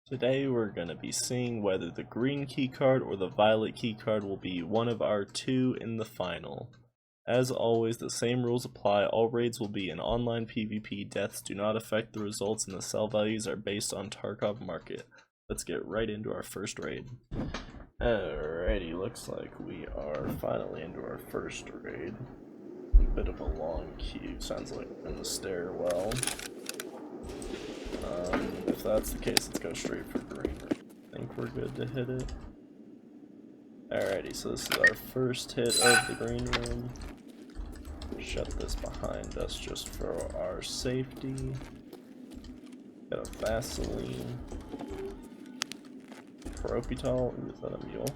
Today we're going to be seeing whether the green keycard or the violet keycard will be one of our two in the final. As always, the same rules apply. All raids will be in online PvP. Deaths do not affect the results, and the sell values are based on Tarkov market. Let's get right into our first raid. Alrighty, looks like we are finally into our first raid. A bit of a long queue, sounds like in the stairwell. If that's the case, let's go straight for green. I think we're good to hit it. Alrighty, so this is our first hit of the green room. Shut this behind us just for our safety. Got a Vaseline. Propitol. Ooh, is that a mule?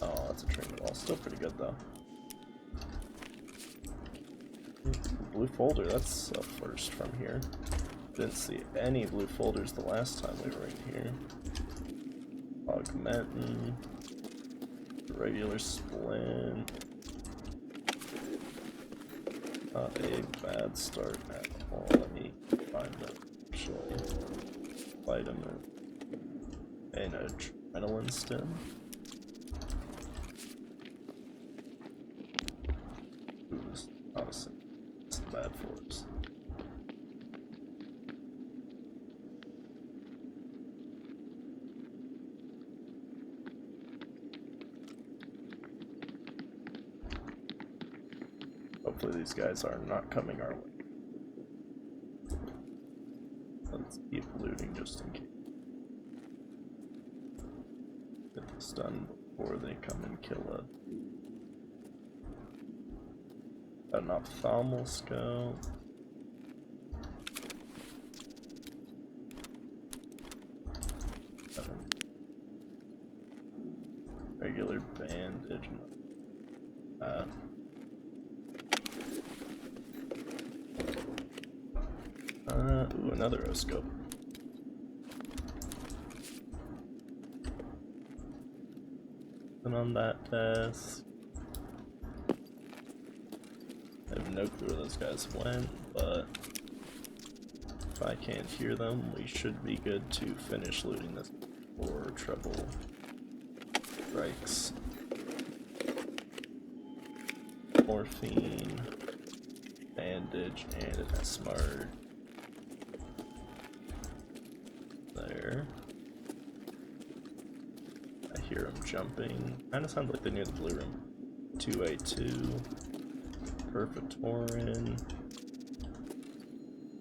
Oh, that's a treatment wall. Still pretty good though. Blue folder, that's a first from here. Didn't see any blue folders the last time we were in here. Augmentin. Regular splint. Not a bad start at all. Let me find that actually. Vitamin. And a adrenaline stem. Ooh, this is honestly it's bad for us. Hopefully these guys are not coming our way. Let's keep looting just in case. Get this done before they come and kill us. Got an ophthalmal scope. Regular bandage. Ooh, another O-scope. And on that desk. I have no clue where those guys went, but if I can't hear them, we should be good to finish looting this before trouble strikes. Morphine, bandage, and an S-Mart. There. I hear them jumping. Kinda sounds like they're near the blue room. 282. Perfitorin.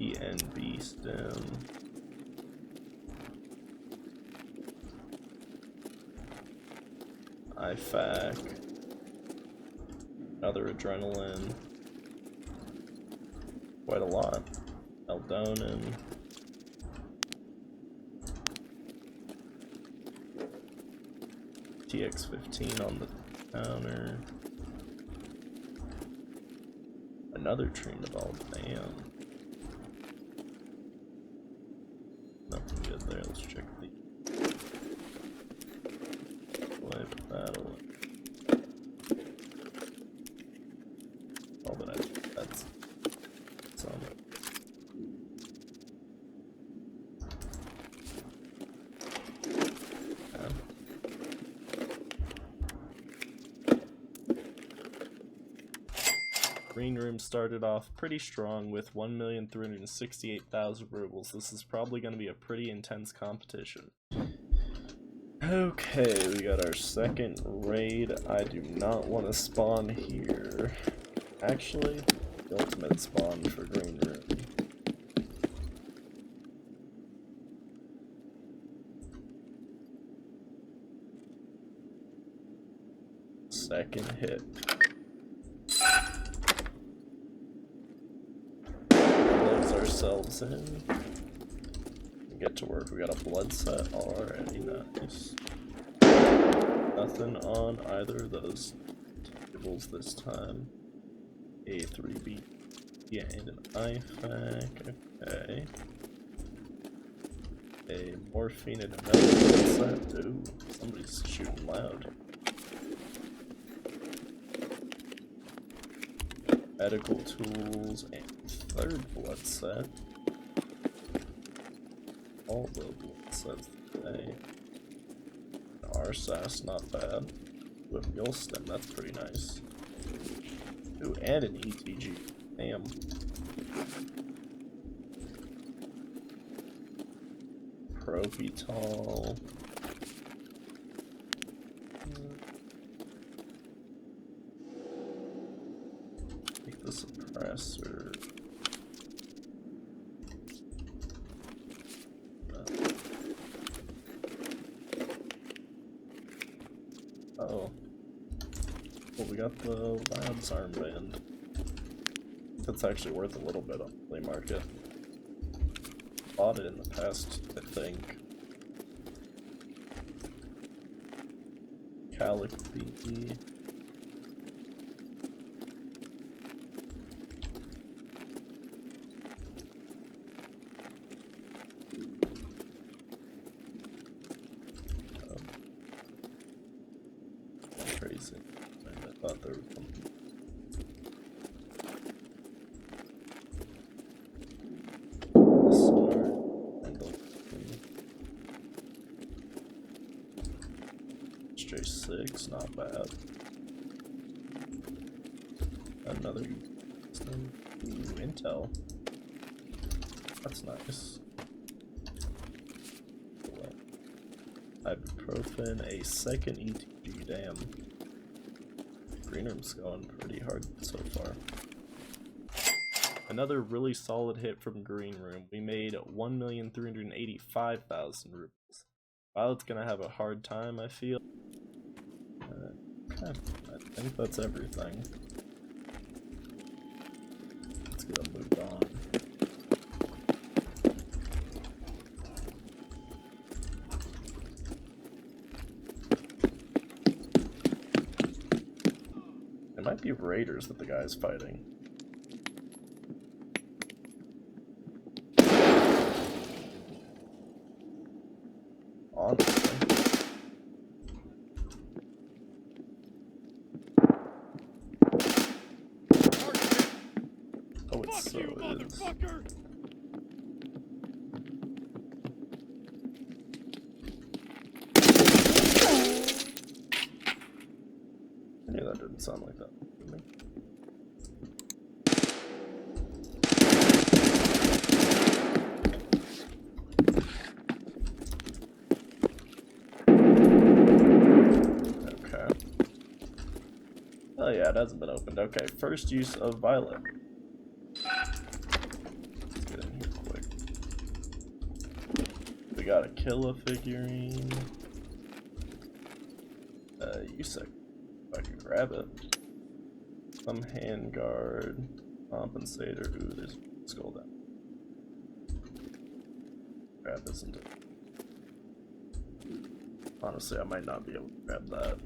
ENB stem. IFAC. Another adrenaline. Quite a lot. Eldonin. TX-15 on the counter. Another Trinidad, damn. Nothing good there, let's check the life battle. Oh, but that's on it. Green room started off pretty strong with 1,368,000 rubles. This is probably going to be a pretty intense competition. Okay, we got our second raid. I do not want to spawn here. Actually, the ultimate spawn for green room. Second hit. Ourselves in. Get to work. We got a blood set already. Nice. Nothing on either of those tables this time. A3B. Yeah, and an IFAC. Okay. A morphine and another blood set. Ooh, somebody's shooting loud. Medical tools and third blood set. All the blood sets Hey. RSAS, not bad. With Mule Stem, that's pretty nice. Ooh, and an ETG. Damn. Propital. Take the suppressor. Oh. Well, we got the Labs armband. That's actually worth a little bit on the flea market. Bought it in the past, I think. Calic B. Crazy. I thought there was something. J6, not bad. Another Intel. That's nice. Ibuprofen, a second ETG, damn. Green room's going pretty hard so far. Another really solid hit from Green Room. We made 1,385,000 rupees. Violet's gonna have a hard time, I feel. Okay, I think that's everything. Let's get them moved on. It might be raiders that the guy's fighting. Honestly. Oh, it so is. Yeah, that didn't sound like that to me. Okay. Oh yeah, it hasn't been opened. Okay, first use of Violet. Let's get in here quick. We got a Killa figurine. Yusek. If I can grab it. Some handguard. Compensator. Ooh, there's a skull down. Grab this into. Honestly, I might not be able to grab that.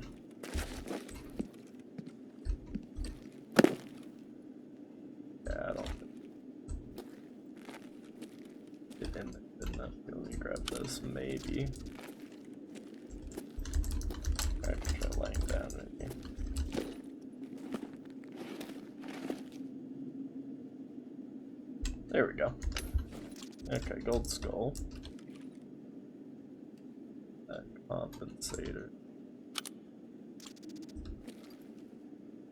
Yeah, I don't think. Get in there good enough. Let me grab this, maybe. Alright, try laying down maybe. There we go. Okay, gold skull. That compensator.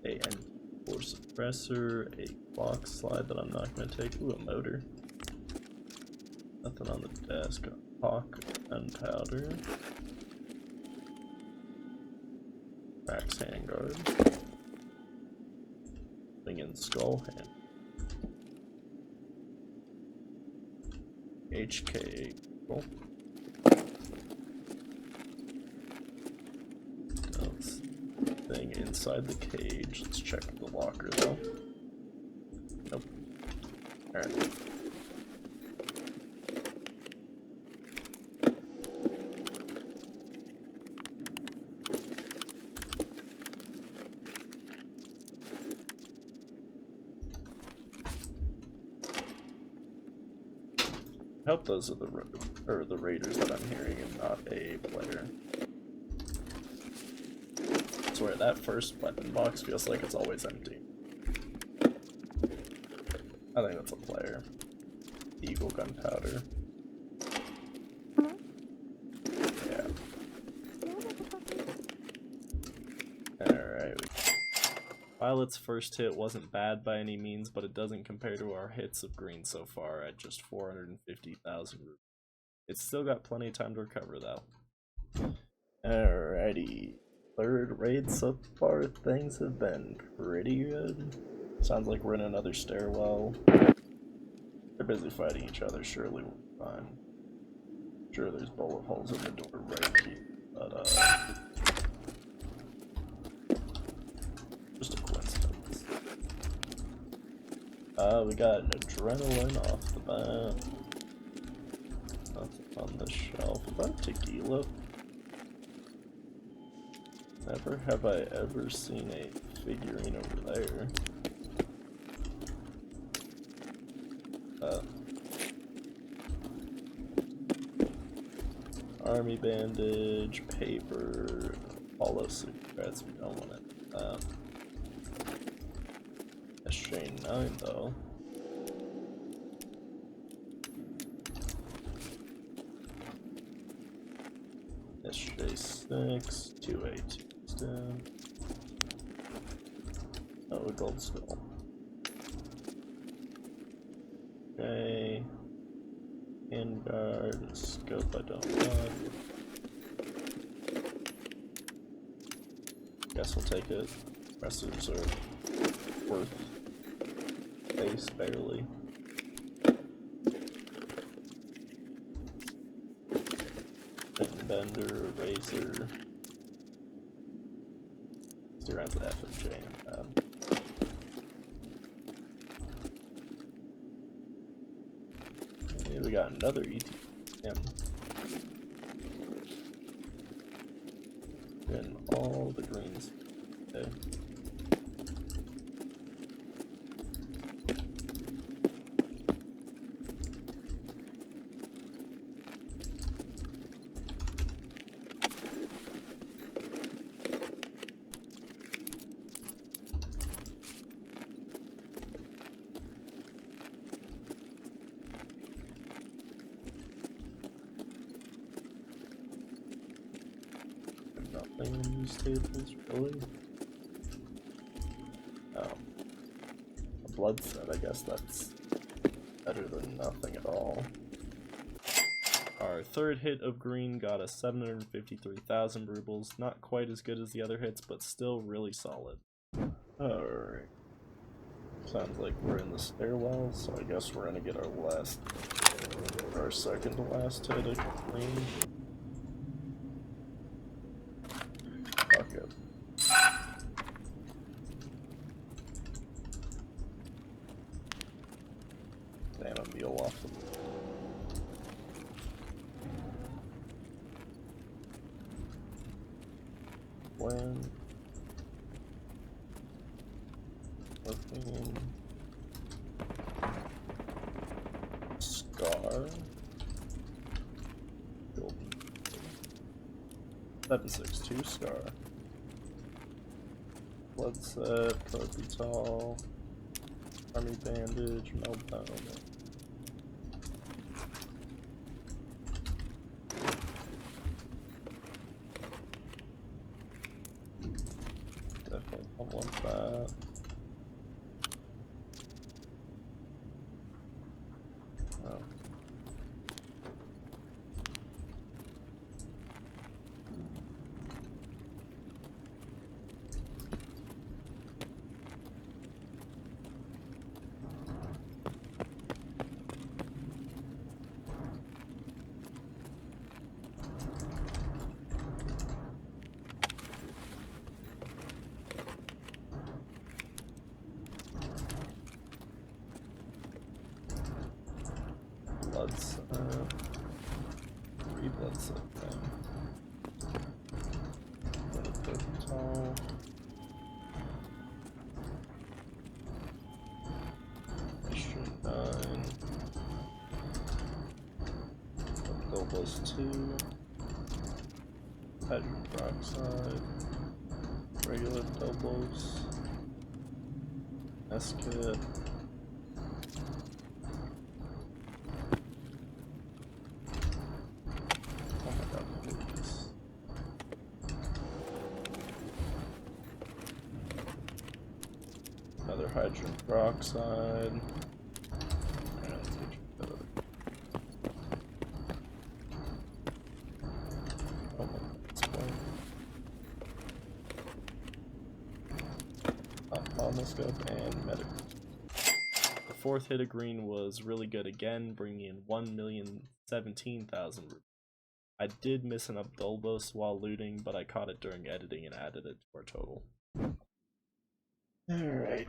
A N4 suppressor, a clock slide that I'm not going to take. Ooh, a motor. Nothing on the desk. Hawk, gunpowder. Max handguard. Thing in skull hand. HK. Cool. That's the thing inside the cage. Let's check the locker though. Nope. Alright. I hope those are the raiders that I'm hearing and not a player. I swear that first weapon box feels like it's always empty. I think that's a player. Eagle gunpowder. Violet's first hit wasn't bad by any means, but it doesn't compare to our hits of green so far at just 450,000 rupees. It's still got plenty of time to recover though. Alrighty. Third raid so far, things have been pretty good. Sounds like we're in another stairwell. They're busy fighting each other, surely we'll be fine. Sure, there's bullet holes in the door right here, but just a coincidence. We got an adrenaline off the bat. Nothing on the shelf. Is that tequila? Never have I ever seen a figurine over there. Army bandage, paper, hollow cigarettes, we don't want it. SJ9 though. SJ6, 2A2 stem. Oh, a gold skull. Okay. Handguard, scope I don't want. Guess we'll take it. Rest of are worth base barely. Bender, razor. Still around to F and J. We got another ETM. Getting all the greens. Okay. Nothing in these tables, really? Oh. A blood set, I guess that's better than nothing at all. Our third hit of green got us 753,000 rubles. Not quite as good as the other hits, but still really solid. Alright. Sounds like we're in the stairwell, so I guess we're gonna get our second to last hit of green. Fuck it. Damn, a meal off the plan. Looking. Scar. 762 Scar. Blood set, Propital, Army bandage, meltdown. Definitely don't want that. Oh. Blood set. 3 blood set then. Propital. SJ9. Doblos 2. Hydrogen peroxide. Regular Doblos. S-kit. another hydrogen peroxide. Scope and medical. The fourth hit of green was really good again, bringing in 1,017,000 rupees. I did miss an Abdulbos while looting, but I caught it during editing and added it to our total. Alright.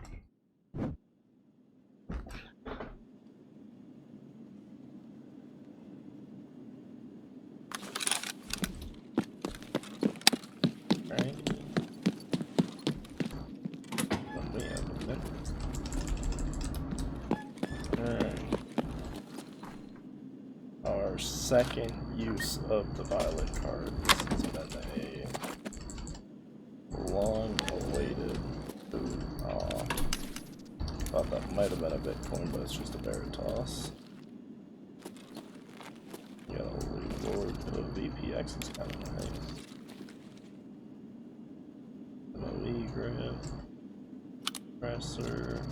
Our second use of the violet card. This has been a long-awaited. Aw. Thought that might have been a Bitcoin, but it's just a Veritas. You got a Lord of VPX is kind of nice. MOE grip. Presser.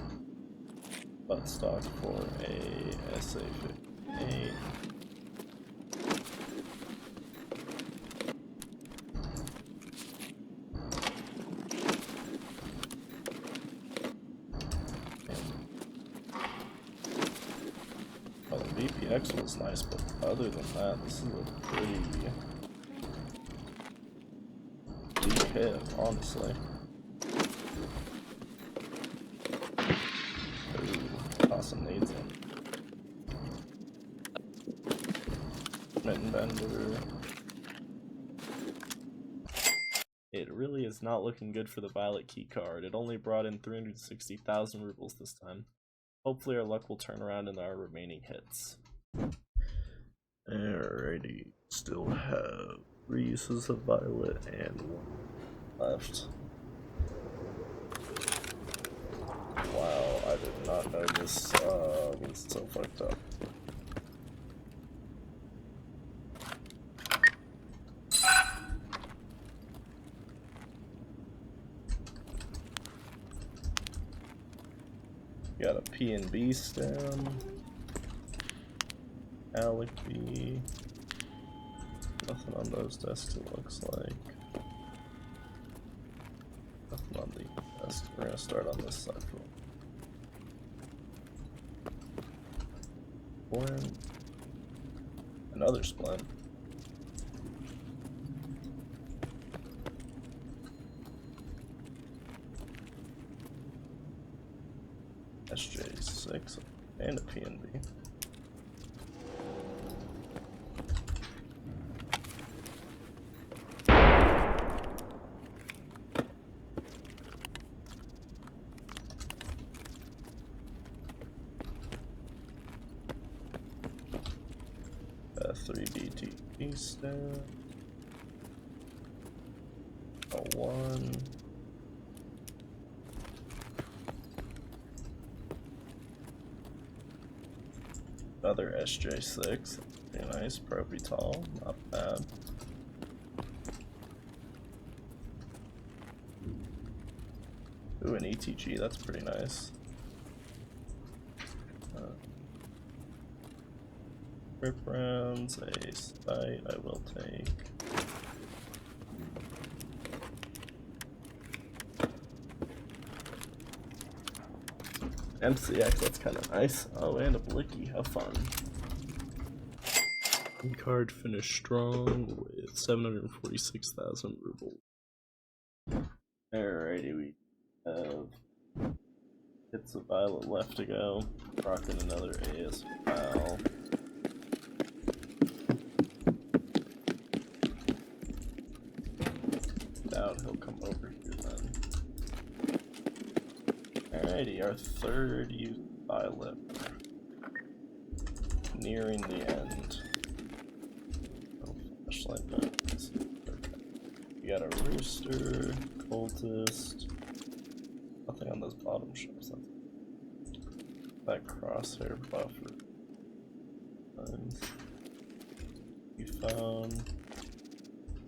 Buttstock for a SA-58. Well, the VPX was nice, but other than that, this is a pretty deep hit, honestly. Awesome needs him. Mitten Bender. It really is not looking good for the violet key card. It only brought in 360,000 rubles this time. Hopefully our luck will turn around in our remaining hits. Alrighty, still have 3 uses of violet and 1 left. Wow, I did not know this was so fucked up. Got a P and B stem, Alec B. Nothing on those desks, it looks like. Nothing on the desk. We're gonna start on this side for another splint. SJ6 and a PNB. A 3BT stem. A 1. Another SJ6, very nice, Propital, not bad. Ooh, an ETG, that's pretty nice. Rip rounds, a site, I will take. MCX, that's kind of nice. Oh, and a Blicky, how fun. Keycard finished strong with 746,000 rubles. Alrighty, we have hits of violet left to go. Rocking another AS Val. Doubt he'll come over here then. Alrighty, our third use violet. Nearing the end. Oh, flashlight notes. Okay. We got a rooster, cultist. Nothing on those bottom shelves. That crosshair buffer. We found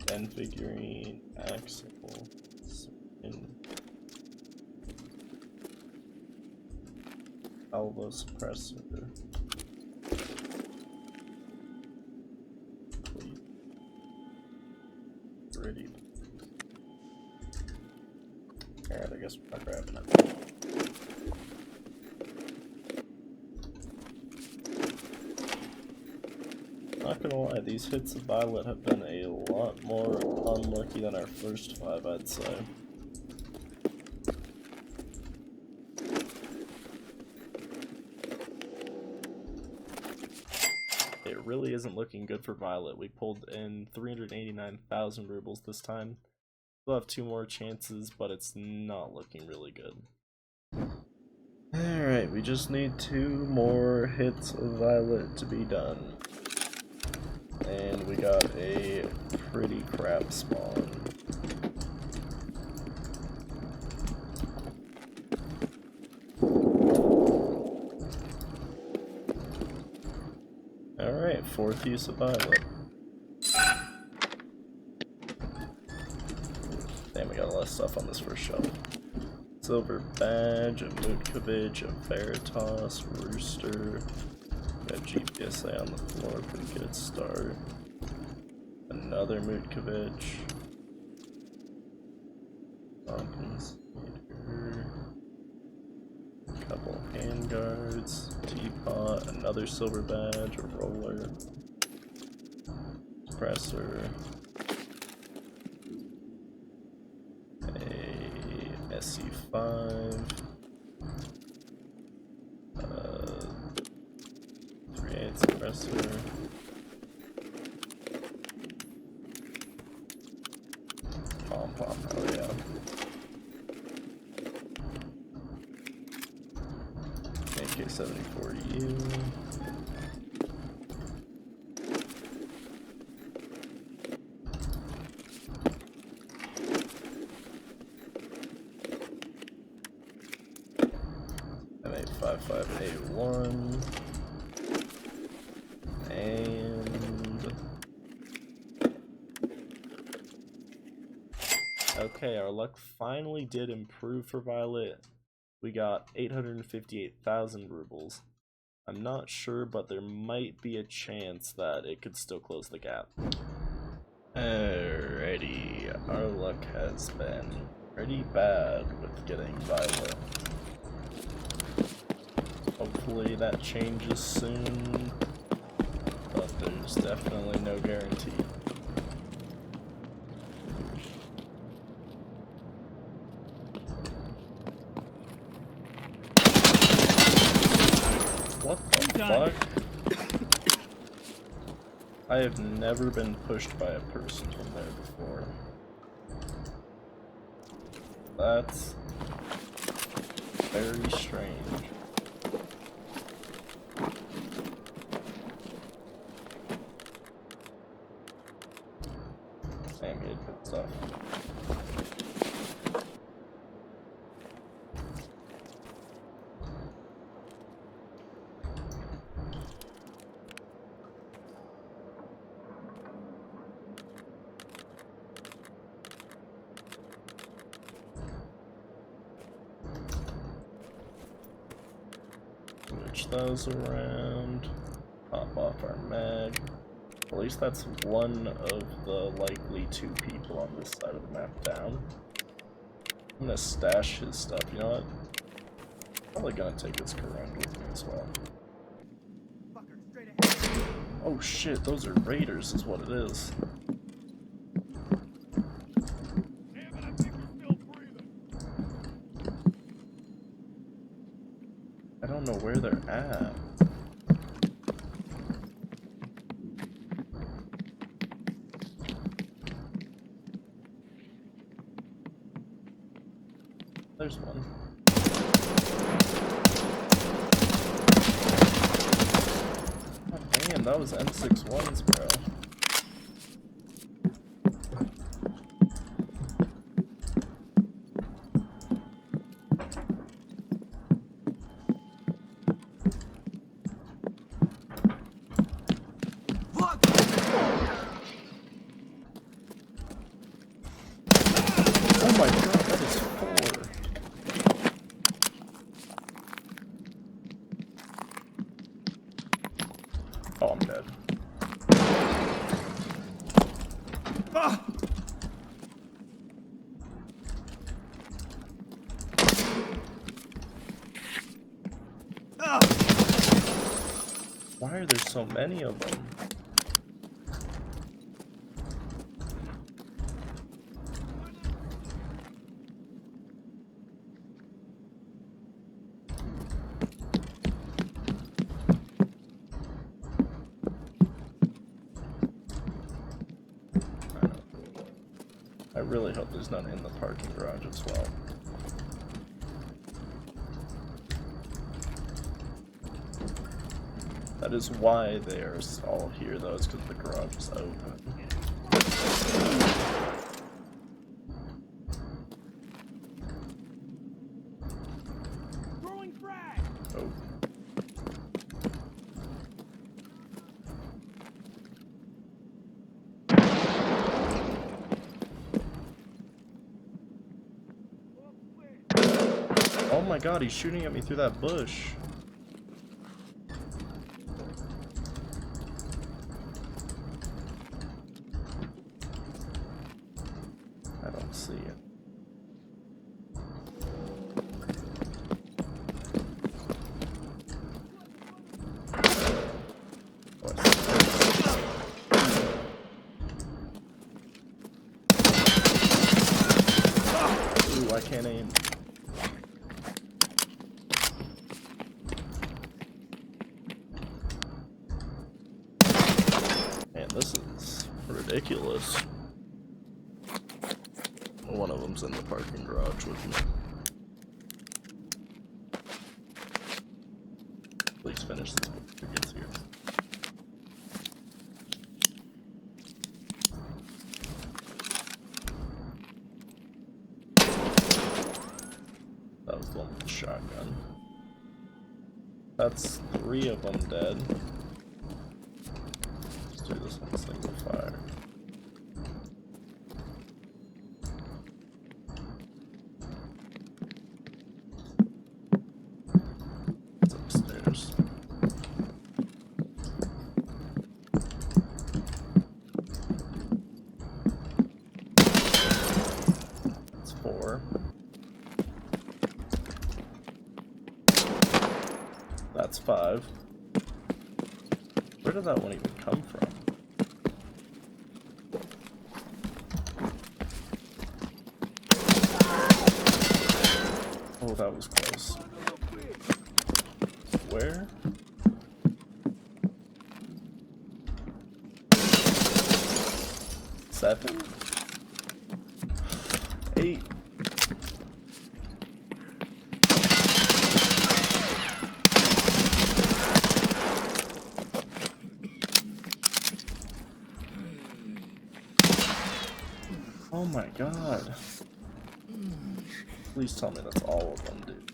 Den figurine, Axel, and Alvo suppressor. Pretty. Alright, I guess we're not grabbing it. Not gonna lie, these hits of Violet have been a lot more unlucky than our first 5, I'd say. It really isn't looking good for Violet. We pulled in 389,000 rubles this time. We'll have 2 more chances, but it's not looking really good. Alright, we just need 2 more hits of Violet to be done. And we got a pretty crap spawn. Alright, 4th use of Violet. Damn, we got a lot of stuff on this first shelf. Silver badge, a Mutkovich, a Veritas, Rooster. We have GPSA on the floor, pretty good start. Another Mutkovich. Compensator. A couple handguards, teapot, another silver badge, a roller. Suppressor. A SC5. 3/8 suppressor. Pom-pom, oh yeah. AK-74U. M855A1. And okay, our luck finally did improve for Violet. We got 858,000 rubles. I'm not sure, but there might be a chance that it could still close the gap. Alrighty, our luck has been pretty bad with getting Violet. Hopefully that changes soon, but there's definitely no guarantee. What the fuck? I have never been pushed by a person from there before. That's very strange. Damn, he did good stuff. Switch those around. Pop off our mag. At least that's one of the likely 2 people on this side of the map down. I'm gonna stash his stuff, you know what? Probably gonna take his Karund with me as well. Oh shit, those are raiders is what it is. I don't know where they're at. There's one. Oh, damn, that was M61s, bro. Oh my god, that is 4. Ah! Ah! Why are there so many of them? I really hope there's none in the parking garage as well. That is why they are all here, though, is because the garage is open. Oh. Oh my god, he's shooting at me through that bush. I don't see it. Ooh, I can't aim. Man, this is ridiculous. One of them's in the parking garage with me. Please finish this before it gets here. That was the one with the shotgun. That's 3 of them dead. Let's do this one single fire. It's upstairs. That's 4. That's 5. Where did that one even come from? Oh, that was close. Where? Seven? 8? Oh my god. Please tell me that's all of them, dude.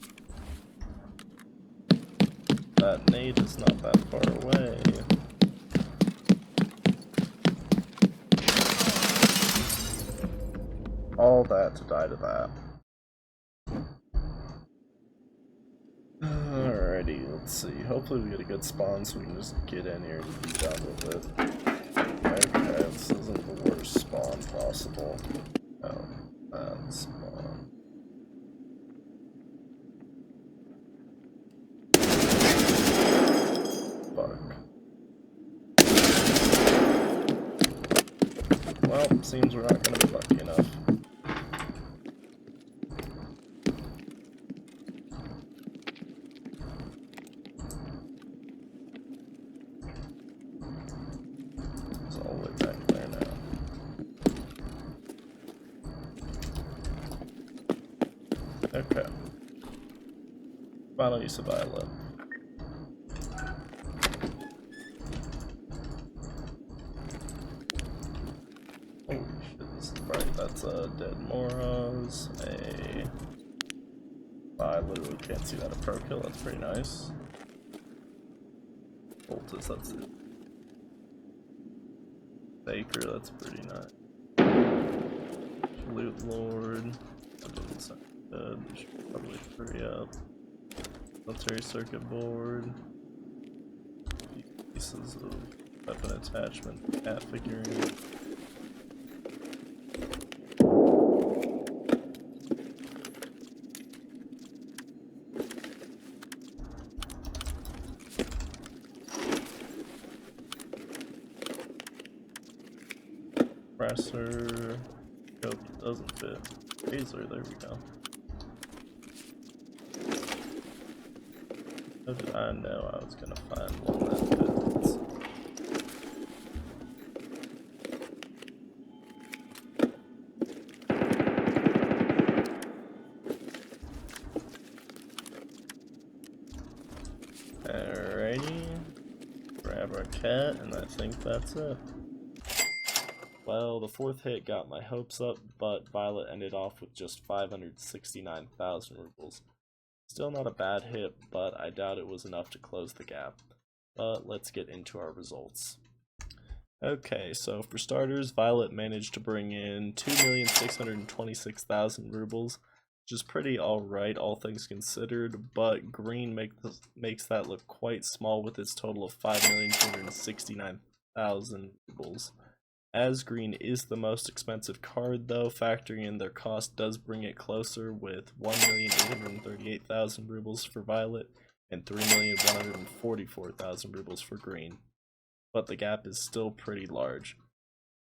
That nade is not that far away. All that to die to that. Alrighty, let's see. Hopefully we get a good spawn so we can just get in here and be done with it. Okay, this isn't the worst spawn possible. Oh, bad spawn. Fuck. Well, seems we're not gonna be lucky enough. It's all the way back there now. Okay. Final use of violet. Holy shit, this is bright. That's a dead Moros, I literally can't see that a pro kill, that's pretty nice. Voltus, that's it. Baker, that's pretty nice. Loot Lord, that doesn't sound good, we should probably hurry up. Military circuit board. Pieces of weapon attachment, cat figurine. Compressor. Nope, doesn't fit. Razor, there we go. How did I know I was gonna find one that fits? Alrighty. Grab our cat, and I think that's it. Well, the fourth hit got my hopes up, but Violet ended off with just 569,000 rubles. Still not a bad hit, but I doubt it was enough to close the gap. But let's get into our results. Okay, so for starters, Violet managed to bring in 2,626,000 rubles, which is pretty alright, all things considered, but Green makes that look quite small with its total of 5,269,000 rubles. As Green is the most expensive card though, factoring in their cost does bring it closer with 1,838,000 rubles for Violet and 3,144,000 rubles for Green. But the gap is still pretty large.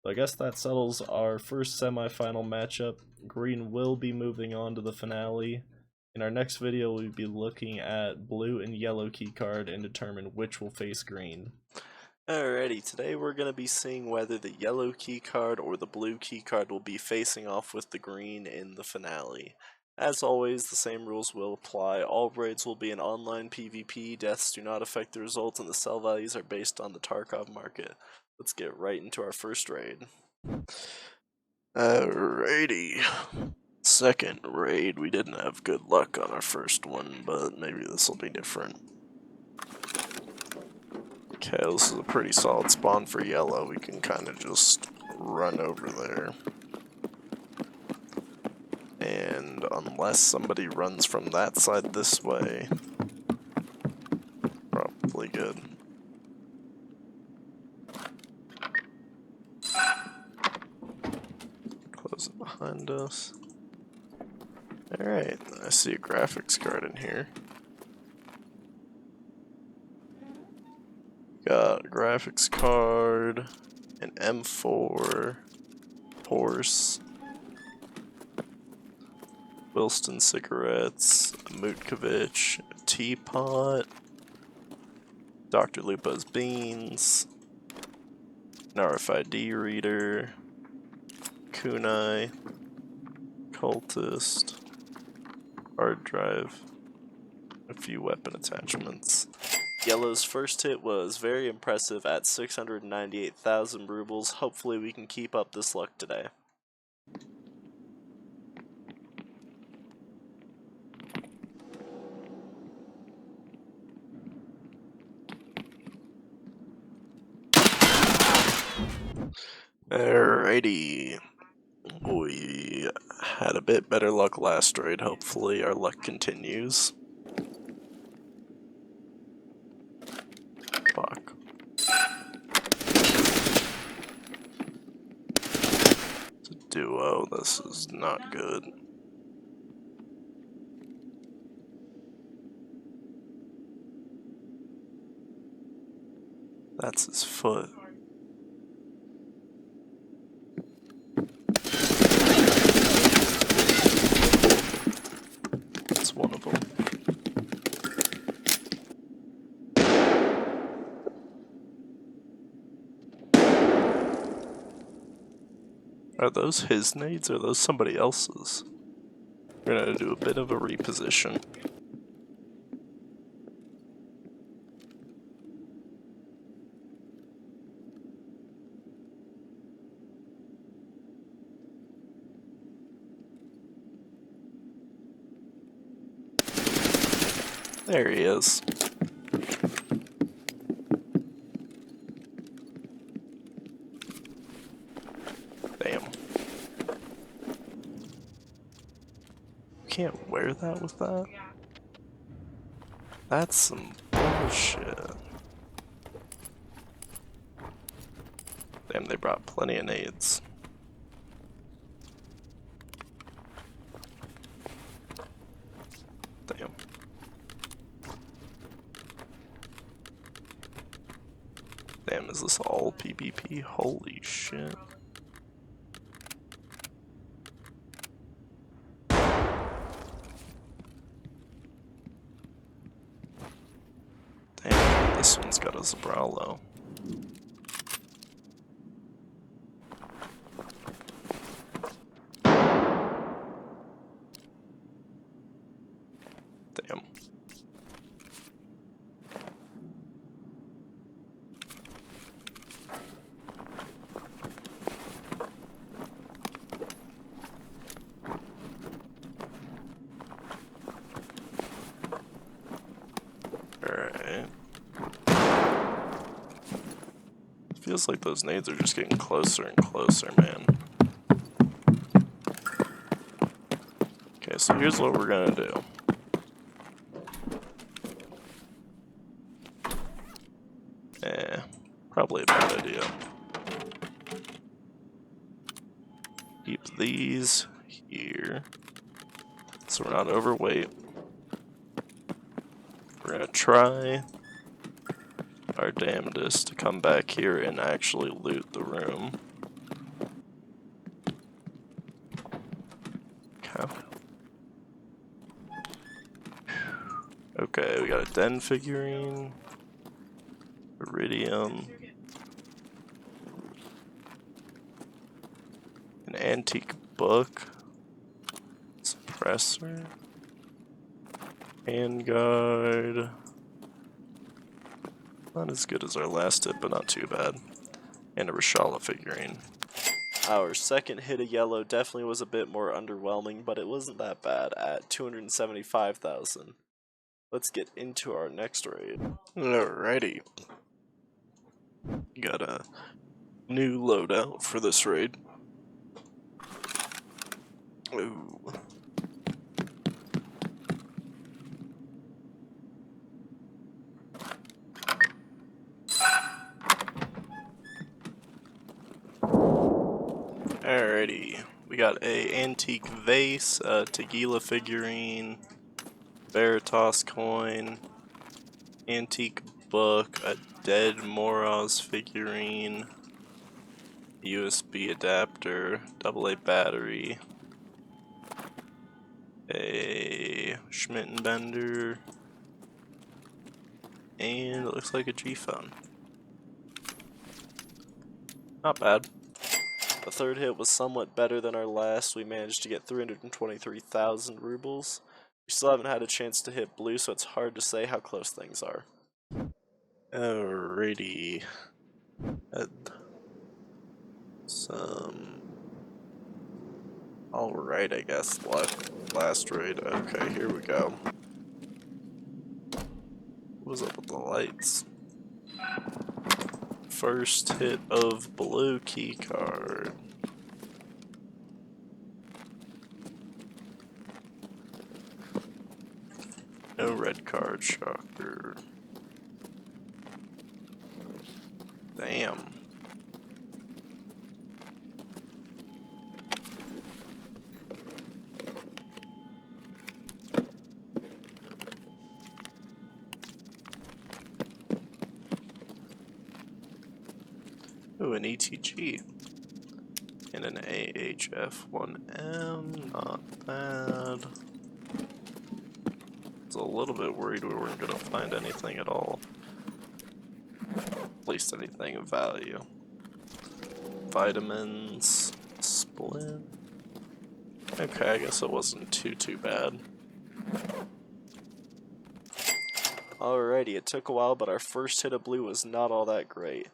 So I guess that settles our first semi-final matchup. Green will be moving on to the finale. In our next video we'll be looking at blue and yellow keycard and determine which will face Green. Alrighty, today we're going to be seeing whether the yellow keycard or the blue keycard will be facing off with the green in the finale. As always, the same rules will apply. All raids will be an online PvP, deaths do not affect the results, and the sell values are based on the Tarkov market. Let's get right into our first raid. Alrighty. Second raid, we didn't have good luck on our first one, but maybe this will be different. Okay, this is a pretty solid spawn for yellow. We can kind of just run over there. And unless somebody runs from that side this way, probably good. Close it behind us. Alright, I see a graphics card in here. Got a graphics card, an M4, horse, Wilston cigarettes, a Mutkovich, a teapot, Dr. Lupo's beans, an RFID reader, kunai, cultist, hard drive, a few weapon attachments. Yellow's first hit was very impressive at 698,000 rubles. Hopefully we can keep up this luck today. Alrighty. We had a bit better luck last raid. Hopefully our luck continues. Fuck. It's a duo. This is not good. That's his foot. That's one of them. Are those his nades or are those somebody else's? We're gonna do a bit of a reposition. There he is. Damn. You can't wear that with that? That's some bullshit. Damn, they brought plenty of nades. Damn. Damn, is this all PvP? Holy shit. Bralo. Damn. Alright. Feels like those nades are just getting closer and closer, man. Okay, so here's what we're gonna do. Probably a bad idea. Keep these here, so we're not overweight. We're gonna try our damnedest to come back here and actually loot the room. Okay. Okay, we got a den figurine, iridium, an antique book, suppressor, handguard. Not as good as our last hit, but not too bad. And a Rashala figurine. Our second hit of yellow definitely was a bit more underwhelming, but it wasn't that bad at 275,000. Let's get into our next raid. Alrighty. Got a new loadout for this raid. Ooh. Alrighty, we got a antique vase, a Tagila figurine, Veritas coin, antique book, a dead Moraz figurine, USB adapter, AA battery, a Schmittenbender, and it looks like a G-phone. Not bad. The third hit was somewhat better than our last. We managed to get 323,000 rubles. We still haven't had a chance to hit blue, so it's hard to say how close things are. Alrighty. Had some... Alright, I guess. Last raid. Okay, here we go. What was up with the lights? First hit of blue keycard. No red card, shocker. Damn. Ooh, an ETG. And an AHF1M, not bad. I was a little bit worried we weren't gonna find anything at all. At least anything of value. Vitamins, splint. Okay, I guess it wasn't too bad. Alrighty, it took a while, but our first hit of blue was not all that great.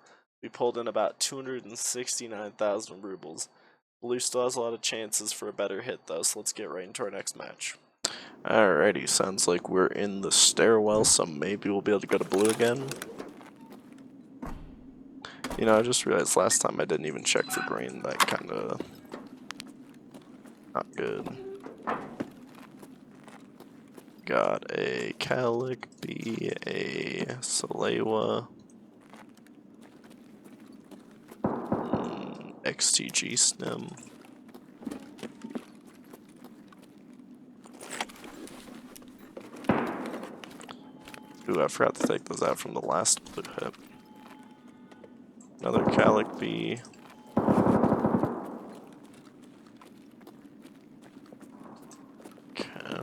We pulled in about 269,000 rubles. Blue still has a lot of chances for a better hit though, so let's get right into our next match. Alrighty, sounds like we're in the stairwell, so maybe we'll be able to go to blue again. You know, I just realized last time I didn't even check for green. That kinda... not good. Got a Calic B, a Salewa, XTG Snim. Ooh, I forgot to take those out from the last blue hit. Another Calic B. Okay.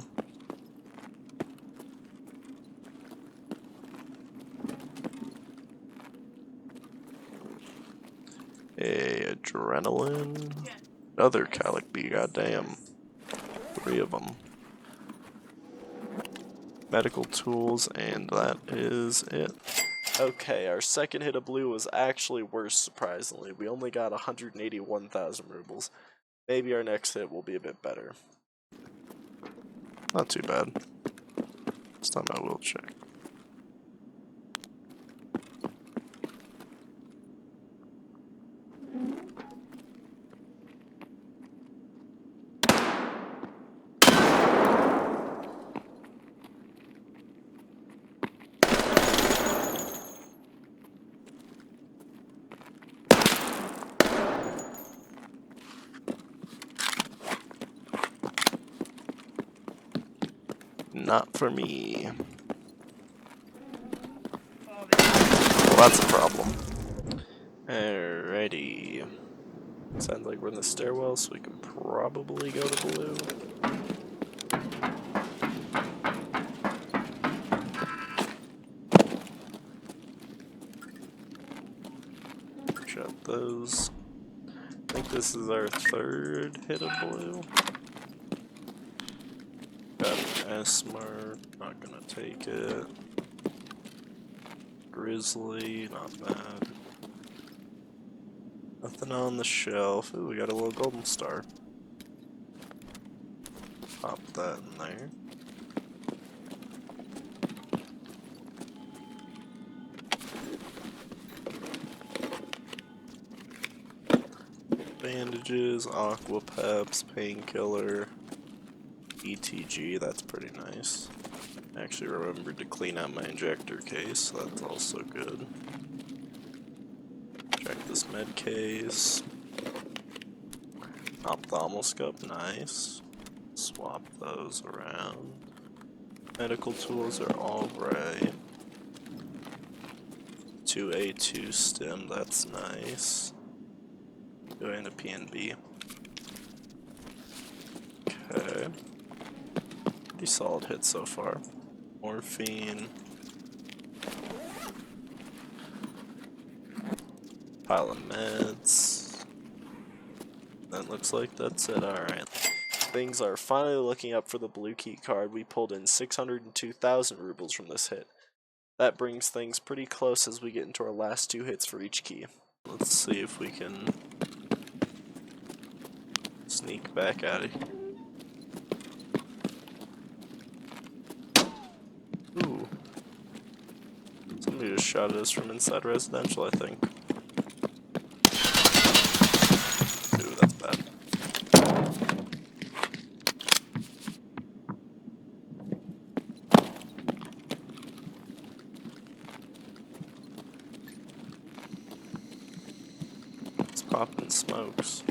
adrenaline. Another Calic bee, goddamn. 3 of them. Medical tools, and that is it. Okay, our second hit of blue was actually worse, surprisingly. We only got 181,000 rubles. Maybe our next hit will be a bit better. Not too bad. This time I will check. Not for me. Well, that's a problem. Alrighty. Sounds like we're in the stairwell, so we can probably go to blue. Shut those. I think this is our third hit of blue. Got an Esmer, not gonna take it. Grizzly, not bad. Nothing on the shelf. Ooh, we got a little golden star. Pop that in there. Bandages, aqua peps, painkiller, ETG, that's pretty nice. I actually remembered to clean out my injector case, so that's also good. Check this med case. Ophthalmoscope, nice. Swap those around. Medical tools are alright. 2A2 stim, that's nice. Going to PNB. Okay. Pretty solid hit so far. Morphine. Pile of meds. That looks like that's it, alright. Things are finally looking up for the blue key card. We pulled in 602,000 rubles from this hit. That brings things pretty close as we get into our last 2 hits for each key. Let's see if we can sneak back out of here. Ooh. Somebody just shot at us from inside residential, I think. Ooh, that's bad. It's popping smokes.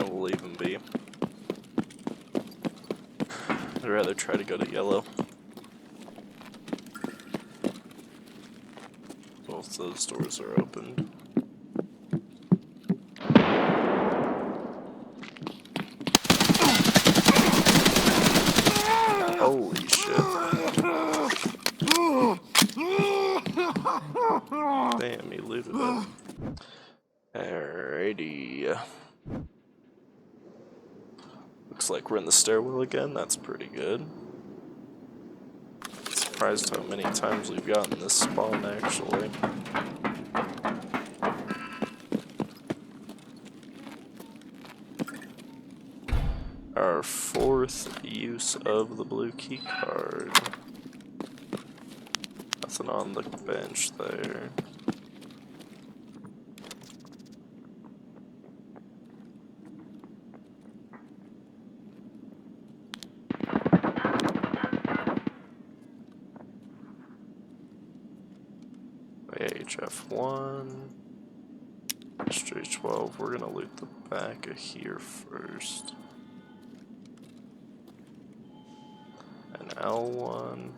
We'll leave him be. I'd rather try to go to yellow. Both those doors are opened. Holy shit. Damn, he looted it. Alrighty. Looks like we're in the stairwell again, that's pretty good. Surprised how many times we've gotten this spawn actually. Our 4th use of the blue key card. Nothing on the bench there. HF1, Straight 12, we're gonna loot the back of here first. An L1.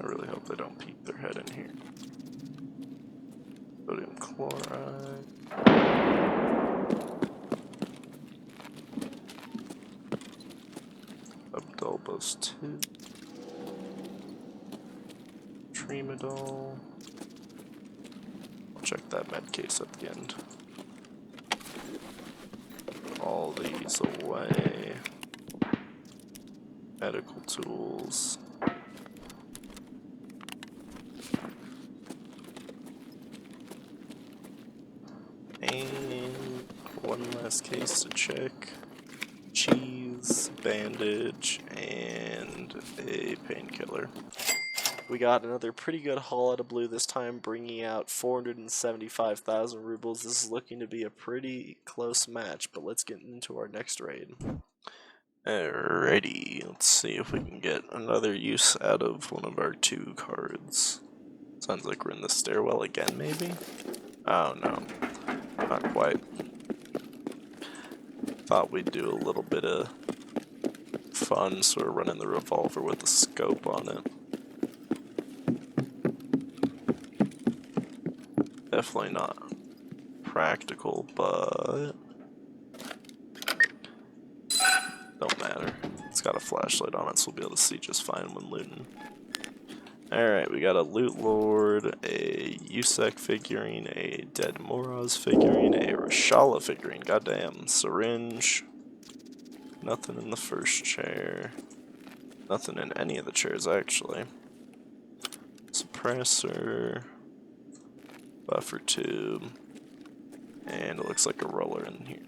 I really hope they don't peek their head in here. Sodium chloride. those two. Tremadol. I'll check that med case at the end. All these away. Medical tools. And one last case to check. Cheese, bandage, and a painkiller. We got another pretty good haul out of blue this time, bringing out 475,000 rubles. This is looking to be a pretty close match, but let's get into our next raid. Alrighty, let's see if we can get another use out of one of our 2 cards. Sounds like we're in the stairwell again, maybe? Oh no, not quite. Thought we'd do a little bit of fun, so we're running the revolver with the scope on it. Definitely not practical, but don't matter. It's got a flashlight on it, so we'll be able to see just fine when looting. Alright, we got a Loot Lord, a Yusek figurine, a Dead Moraz figurine, a Rashala figurine, goddamn, syringe, nothing in the first chair, nothing in any of the chairs actually, suppressor, buffer tube, and it looks like a roller in here.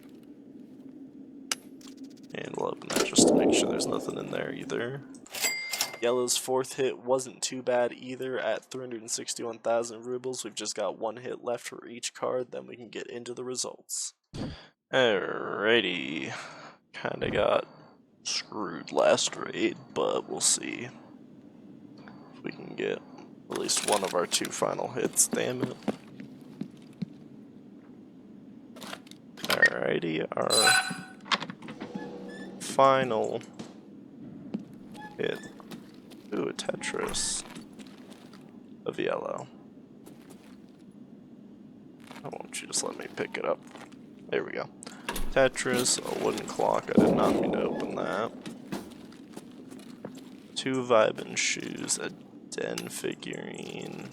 And we'll open that just to make sure there's nothing in there either. Yellow's 4th hit wasn't too bad either at 361,000 rubles. We've just got 1 hit left for each card, then we can get into the results. Alrighty. Kinda got screwed last raid, but we'll see if we can get at least one of our 2 final hits. Damn it. Alrighty, our final hit. Ooh, a Tetris of yellow. Why won't you just let me pick it up? There we go. Tetris, a wooden clock. I did not mean to open that. 2 Vibin shoes, a Den figurine.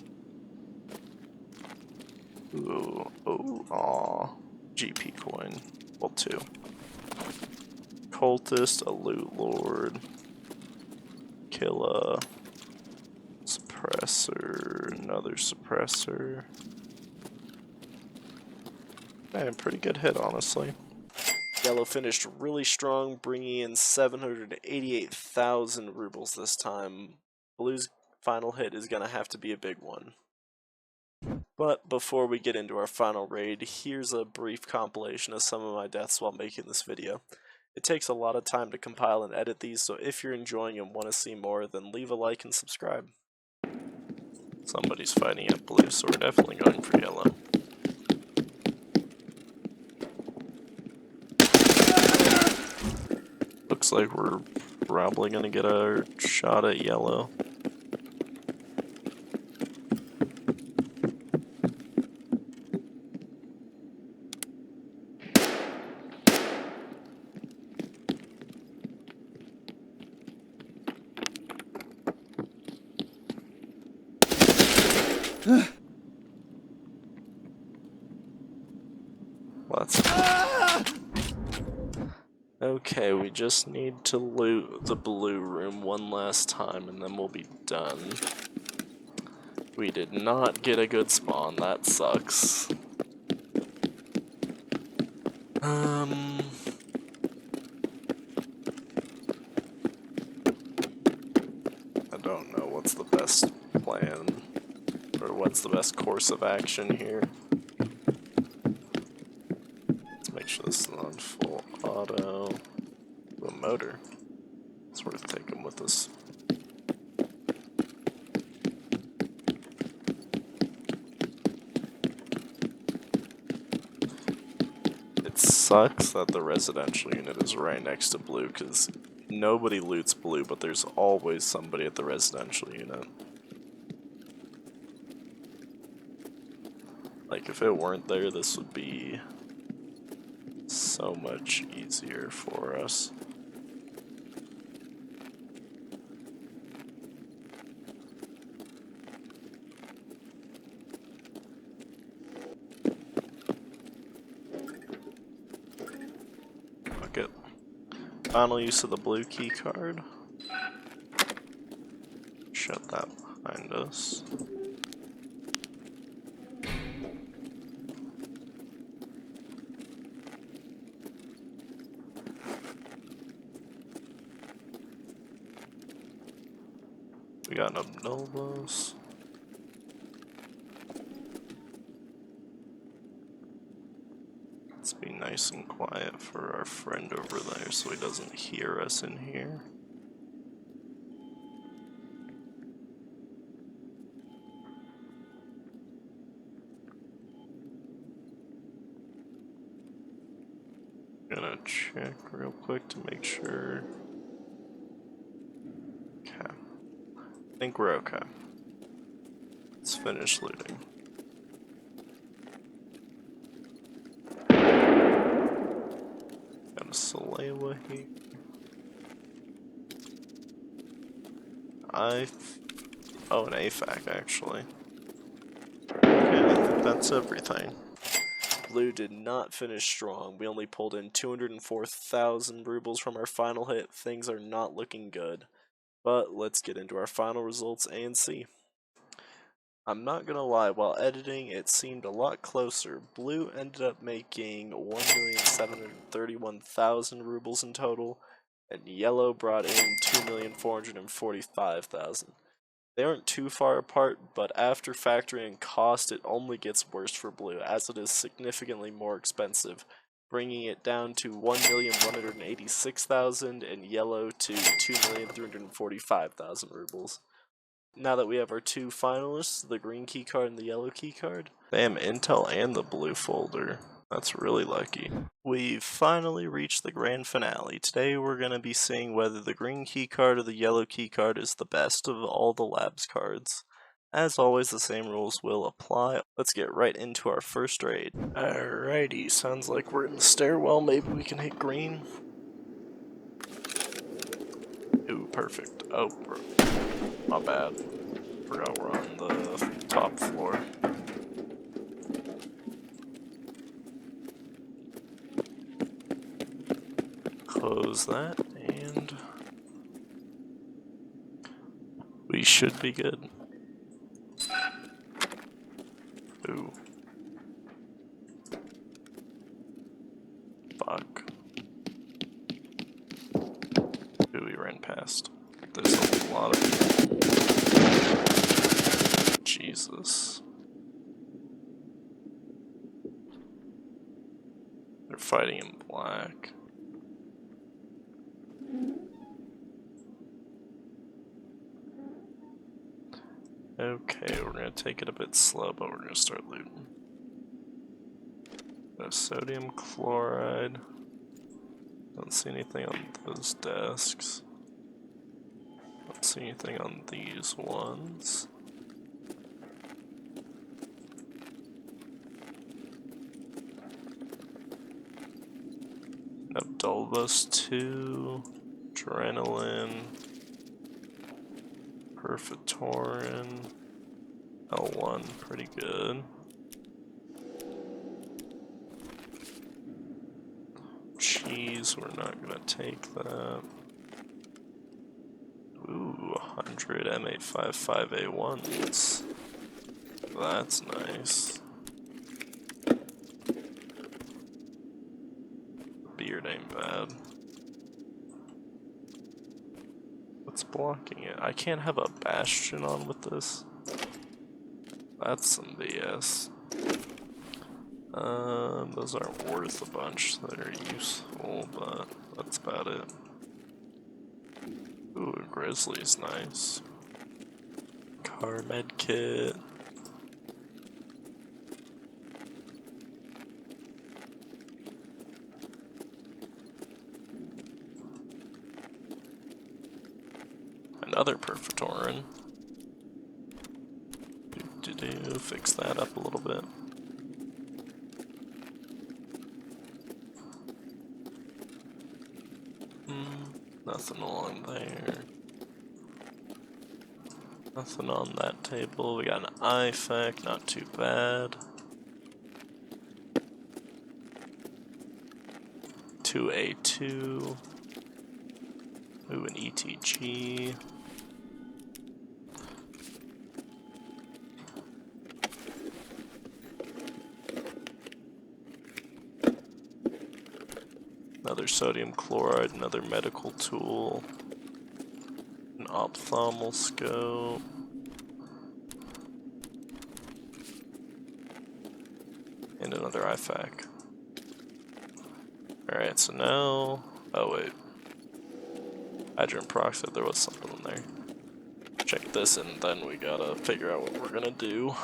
Ooh, oh, aw. GP coin. Well, 2. Cultist, a Loot Lord. Killa. Suppressor, another suppressor. Man, pretty good hit, honestly. Yellow finished really strong, bringing in 788,000 rubles this time. Blue's final hit is going to have to be a big one. But before we get into our final raid, here's a brief compilation of some of my deaths while making this video. It takes a lot of time to compile and edit these, so if you're enjoying and want to see more, then leave a like and subscribe. Somebody's fighting at blue, so we're definitely going for yellow. Looks like we're probably gonna get a shot at yellow. Okay, we just need to loot the blue room one last time and then we'll be done. We did not get a good spawn, that sucks. I don't know what's the best plan, or what's the best course of action here. Let's make sure this is on full auto. A motor. It's worth taking with us. It sucks that the residential unit is right next to blue, because nobody loots blue, but there's always somebody at the residential unit. Like, if it weren't there, this would be so much easier for us. Final use of the blue key card. Shut that behind us. We got an Obnovos. Let's be nice and quiet for our friend over there so he doesn't hear us in here. Gonna check real quick to make sure. Okay. I think we're okay. Let's finish looting. Got a Salewa here. Oh, an AFAC actually. Okay, I think that's everything. Blue did not finish strong. We only pulled in 204,000 rubles from our final hit. Things are not looking good. But let's get into our final results and see. I'm not gonna lie, while editing it seemed a lot closer. Blue ended up making 1,731,000 rubles in total, and yellow brought in 2,445,000. They aren't too far apart, but after factoring in cost, it only gets worse for blue, as it is significantly more expensive, bringing it down to 1,186,000 and yellow to 2,345,000 rubles. Now that we have our two finalists, the green keycard and the yellow keycard, they have Intel and the blue folder. That's really lucky. We've finally reached the grand finale. Today we're going to be seeing whether the green keycard or the yellow keycard is the best of all the labs cards. As always, the same rules will apply. Let's get right into our first raid. Alrighty, sounds like we're in the stairwell. Maybe we can hit green. Ooh, perfect. Oh, my bad. Forgot we're on the top floor. Close that, and we should be good. Ooh. Fuck. Ooh, we ran past. There's a lot of people. Jesus. They're fighting in black. Okay, we're gonna take it a bit slow, but we're gonna start looting. Sodium chloride. Don't see anything on those desks. Don't see anything on these ones. Abdolvos 2, Adrenaline, Perfitorin, L1, pretty good. Cheese, we're not gonna take that. Ooh, 100 M855A1s. That's nice. Beard ain't bad. What's blocking it? I can't have a Bastion on with this. That's some BS. Those aren't worth a bunch. They're useful, but that's about it. Ooh, a Grizzly's nice. Car med kit. Another Perfitorin. Fix that up a little bit. Nothing along there. Nothing on that table. We got an IFAC, not too bad. 2A2. Ooh, an ETG. Another sodium chloride, another medical tool, an ophthalmoscope, and another IFAC. Alright, so now... oh wait. Hydrogen peroxide, there was something in there. Check this and then we gotta figure out what we're gonna do.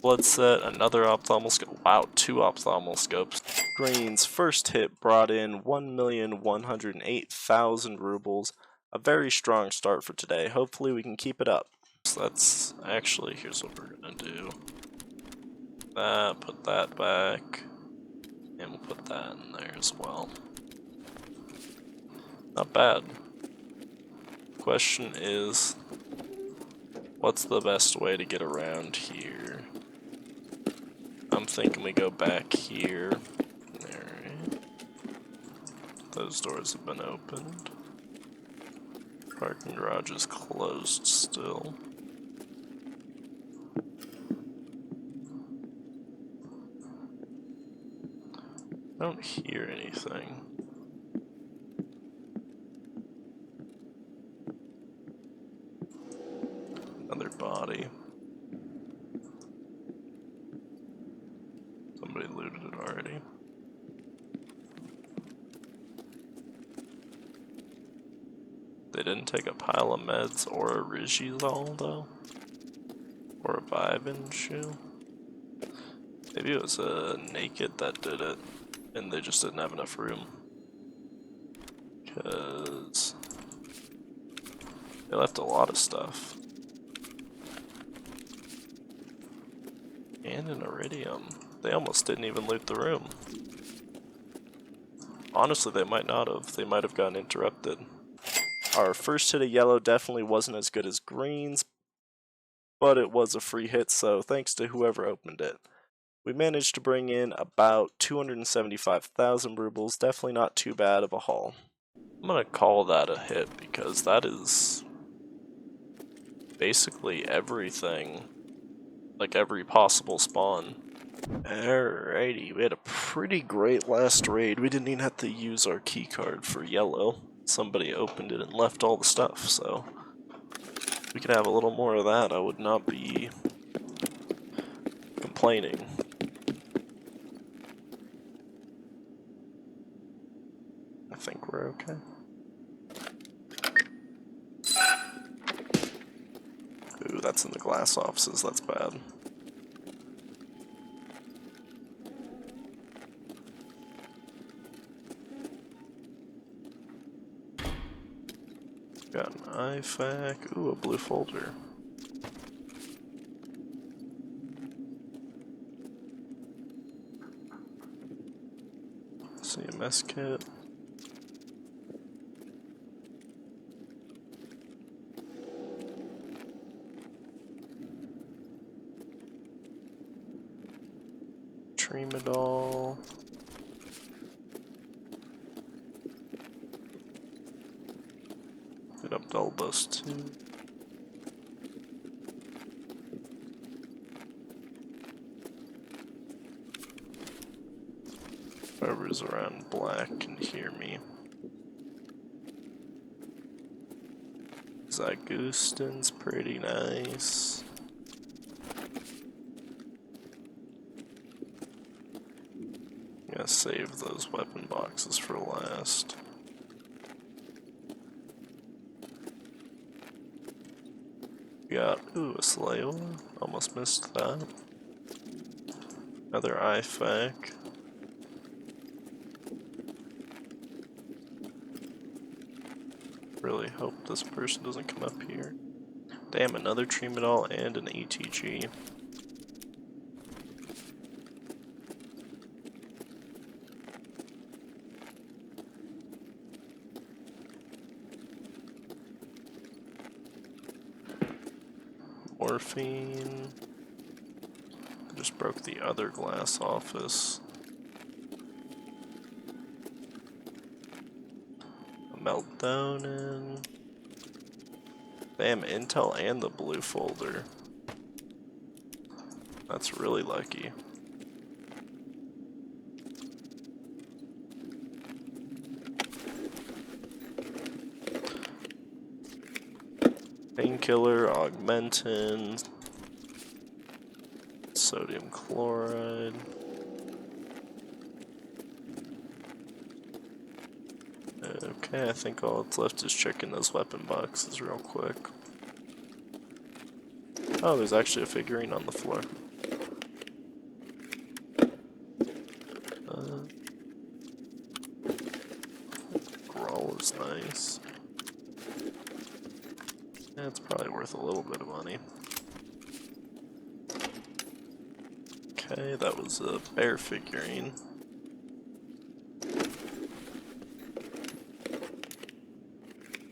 Blood set, another ophthalmoscope. Wow, 2 ophthalmoscopes. Green's first hit brought in 1,108,000 rubles. A very strong start for today. Hopefully we can keep it up. So that's actually, here's what we're gonna do. That, put that back, and we'll put that in there as well. Not bad. Question is, what's the best way to get around here? I'm thinking we go back here. Alright. Those doors have been opened. Parking garage is closed still. I don't hear anything. Another body. Somebody looted it already. They didn't take a pile of meds or a Rizizol though? Or a Vibin shoe? Maybe it was a Naked that did it and they just didn't have enough room. Because they left a lot of stuff. And an Iridium. They almost didn't even loot the room. Honestly, they might not have. They might have gotten interrupted. Our first hit of yellow definitely wasn't as good as green's, but it was a free hit, so thanks to whoever opened it. We managed to bring in about 275,000 rubles, definitely not too bad of a haul. I'm gonna call that a hit because that is basically everything, like every possible spawn. Alrighty, we had a pretty great last raid. We didn't even have to use our keycard for yellow. Somebody opened it and left all the stuff, so if we could have a little more of that, I would not be complaining. I think we're okay. Ooh, that's in the glass offices, that's bad. Got an IFAC. Ooh, a blue folder. CMS kit. Tremadol. Hit up Delbus too. Whoever's around black can hear me. Zygustin's pretty nice. I'm gonna save those weapon boxes for last. Got, ooh, a Slayola. Almost missed that. Another IFAC. Really hope this person doesn't come up here. Damn, another Tremadol and an ETG. Morphine. Just broke the other glass office. A Eldonin. Damn, Intel and the blue folder. That's really lucky. Painkiller, Augmentin, sodium chloride. Okay, I think all that's left is checking those weapon boxes real quick. Oh, there's actually a figurine on the floor. Growl is nice. Yeah, it's probably worth a little bit of money. Okay, that was a bear figurine.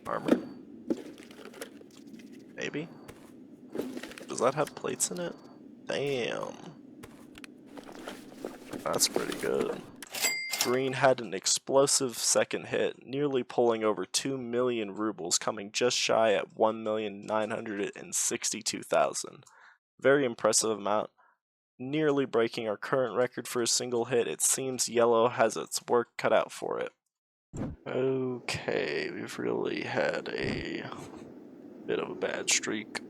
Armor? Maybe? Does that have plates in it? Damn. That's pretty good. Green had an explosive second hit, nearly pulling over 2 million rubles, coming just shy at 1,962,000. Very impressive amount, nearly breaking our current record for a single hit. It seems yellow has its work cut out for it. Okay, we've really had a bit of a bad streak.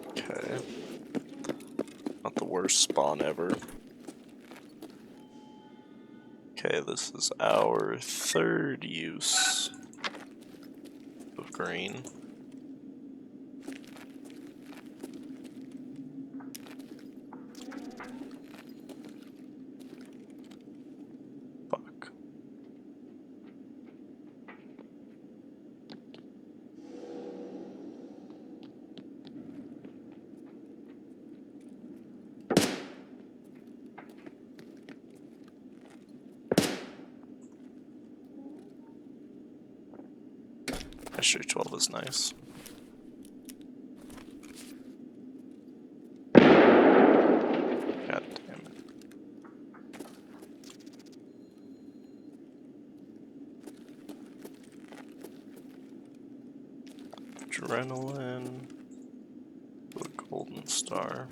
Okay. Not the worst spawn ever. Okay, this is our third use of green. Fuck. History 12 is nice. God damn it. Adrenaline. A golden star.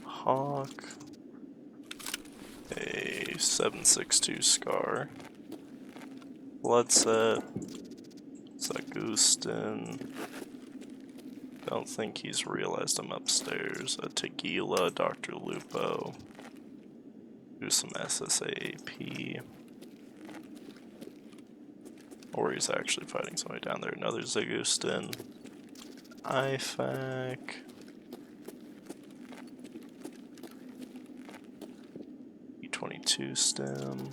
Hawk, a 7.62 scar, blood set, Zagustin, don't think he's realized I'm upstairs, a Tequila, Dr. Lupo, do some SSAP, or he's actually fighting somebody down there, another Zagustin, IFAC, E22 stem.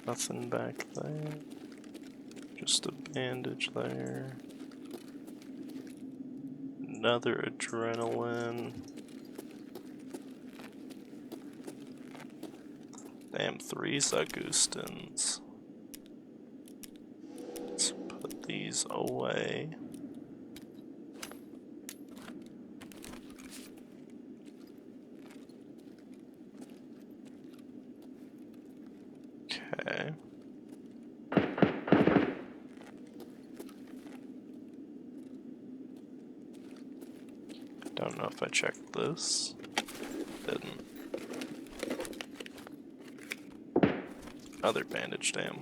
Nothing back there. Just a bandage there. Another adrenaline. Damn, 3 Zagustins. Let's put these away. Okay. Don't know if I checked this. Didn't. Another bandage, damn.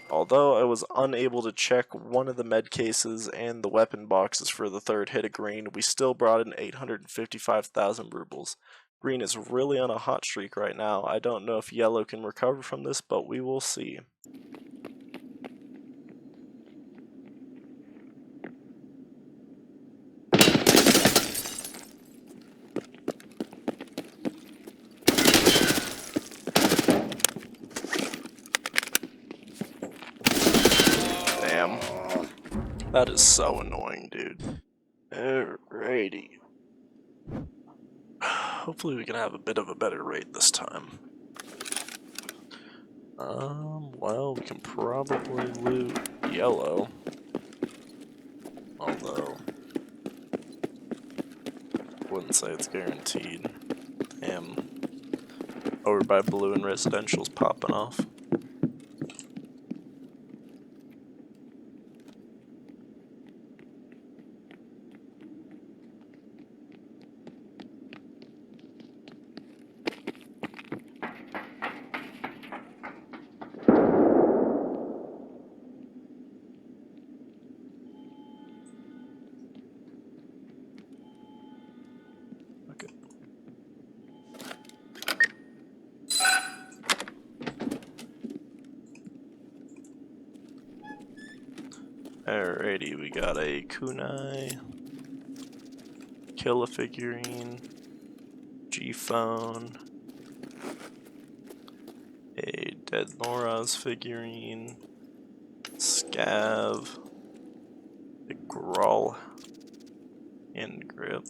Although I was unable to check one of the med cases and the weapon boxes for the third hit of green, we still brought in 855,000 rubles. Green is really on a hot streak right now. I don't know if yellow can recover from this, but we will see. Damn. That is so annoying, dude. Alrighty. Hopefully we can have a bit of a better raid this time. Well, we can probably loot yellow. Although, wouldn't say it's guaranteed. Damn. Over by blue and residential's popping off. Alrighty, we got a kunai, kill a figurine, G-phone, a dead Noraz figurine, scav, a Grawl hand grip.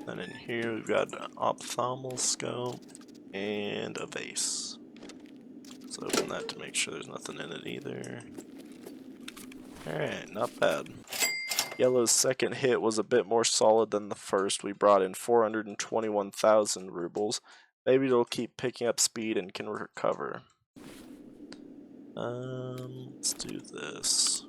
And in here we've got an ophthalmal scope and a vase. Let's open that to make sure there's nothing in it either. Alright, not bad. Yellow's second hit was a bit more solid than the first. We brought in 421,000 rubles. Maybe it'll keep picking up speed and can recover. Let's do this.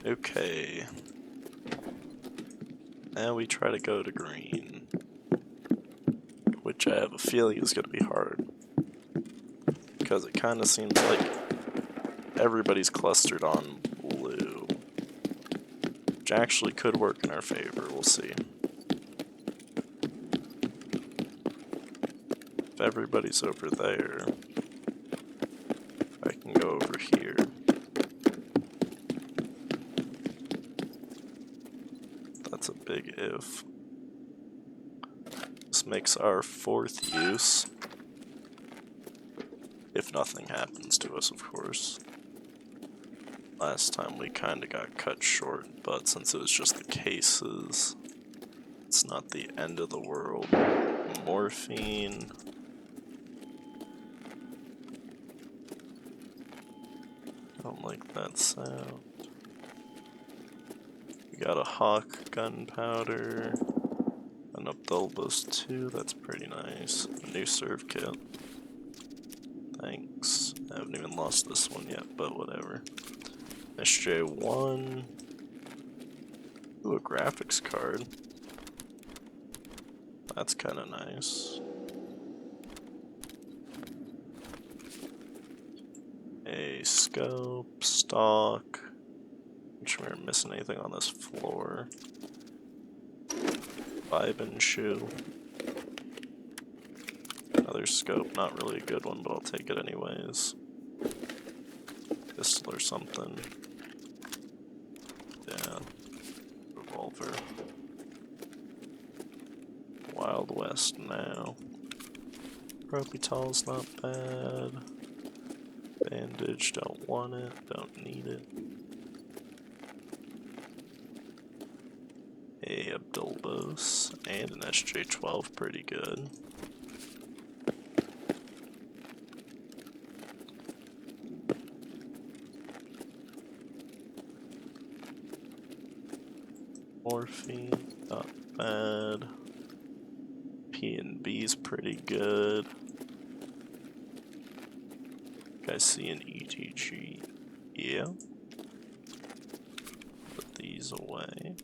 Okay. Now we try to go to green, which I have a feeling is going to be hard, because it kind of seems like everybody's clustered on blue, which actually could work in our favor. We'll see. If everybody's over there, I can go over here. That's a big if. This makes our fourth use. If nothing happens to us, of course. Last time we kinda got cut short, but since it was just the cases, it's not the end of the world. Morphine. Don't like that sound. We got a hawk gunpowder. An Abdulbus 2, that's pretty nice. A new serve kit. Thanks. I haven't even lost this one yet, but whatever. SJ1. Ooh, a graphics card. That's kinda nice. A scope, stock. Make sure we're missing anything on this floor. Vibin shoe. Another scope, not really a good one, but I'll take it anyways. Pistol or something. Yeah. Revolver. Wild West now. Propital's not bad. Bandage, don't want it, don't need it. A Abdulbos and an SJ12, pretty good. Morphine, not bad. P&B's pretty good. I see an ETG. Yeah. Put these away.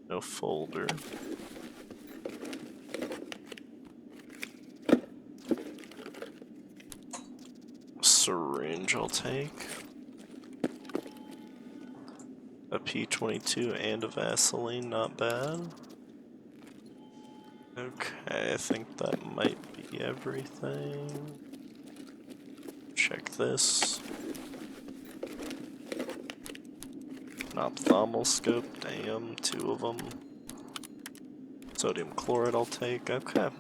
No folder. Syringe I'll take. A P22 and a Vaseline, not bad. Okay, I think that might be everything. Check this. An ophthalmal scope, damn, 2 of them. Sodium chloride I'll take, okay.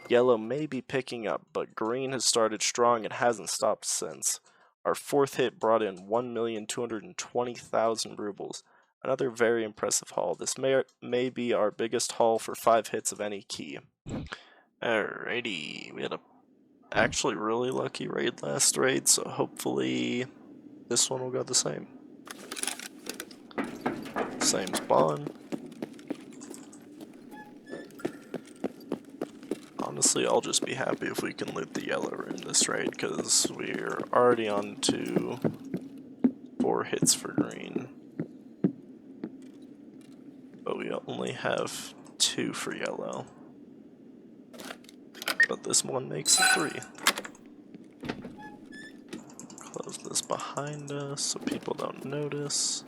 Yellow may be picking up, but green has started strong and hasn't stopped since. Our fourth hit brought in 1,220,000 rubles. Another very impressive haul. This may be our biggest haul for 5 hits of any key. Alrighty, we had a actually really lucky raid last raid, so hopefully this one will go the same. Same spawn. Honestly, I'll just be happy if we can loot the yellow room this raid, because we're already on to 4 hits for green. But we only have 2 for yellow. But this one makes it 3. Close this behind us so people don't notice.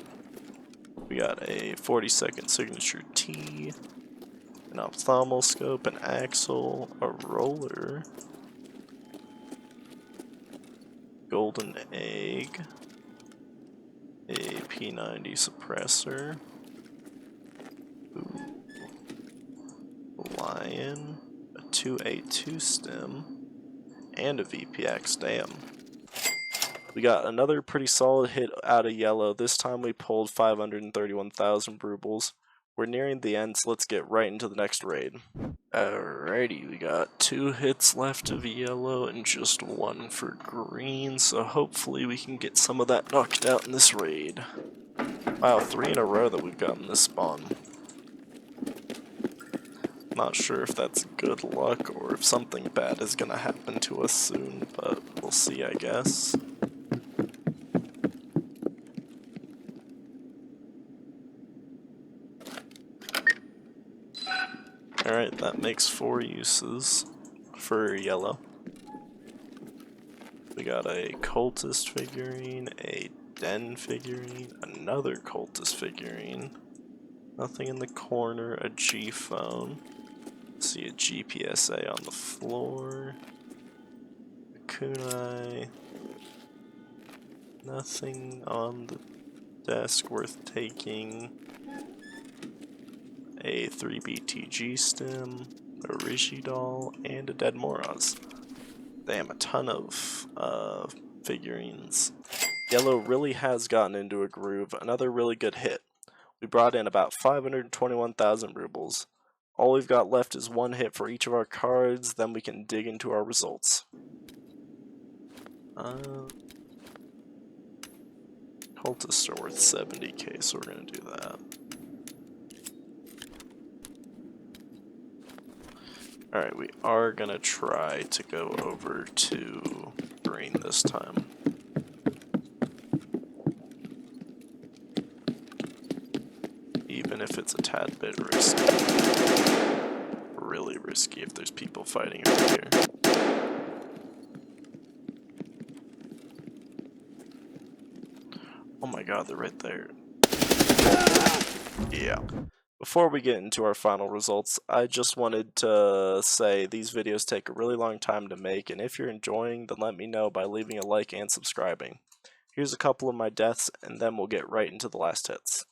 We got a 40-second signature T, an ophthalmoscope scope, an axle, a roller, golden egg, a P90 suppressor, lion, a 2A2 stem, and a VPX. Damn. We got another pretty solid hit out of yellow. This time we pulled 531,000 rubles. We're nearing the end, so let's get right into the next raid. Alrighty, we got 2 hits left of yellow and just 1 for green, so hopefully we can get some of that knocked out in this raid. Wow, 3 in a row that we've gotten this spawn. Not sure if that's good luck or if something bad is gonna happen to us soon, but we'll see, I guess. Alright, that makes 4 uses for yellow. We got a cultist figurine, a den figurine, another cultist figurine, nothing in the corner, a G phone, see a GPSA on the floor, a kunai, nothing on the desk worth taking, a 3BTG stem, a Rishi doll, and a dead Moraz. Damn, a ton of figurines. Yellow really has gotten into a groove. Another really good hit. We brought in about 521,000 rubles. All we've got left is 1 hit for each of our cards, then we can dig into our results. Cultists are worth 70k, so we're gonna do that. Alright, we are gonna try to go over to green this time. Even if it's a tad bit risky. Really risky if there's people fighting over here. Oh my god, they're right there. Yeah. Before we get into our final results, I just wanted to say these videos take a really long time to make, and if you're enjoying, then let me know by leaving a like and subscribing. Here's a couple of my deaths, and then we'll get right into the last hits.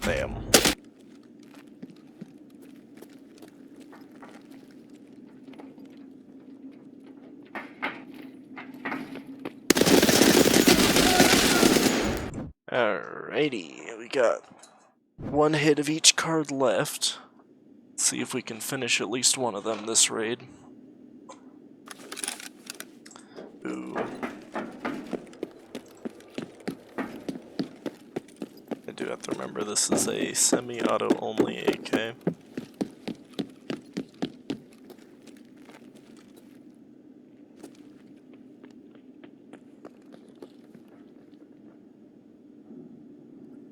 Damn. Alrighty, we got 1 hit of each card left. Let's see if we can finish at least one of them this raid. Ooh. I do have to remember this is a semi-auto only AK.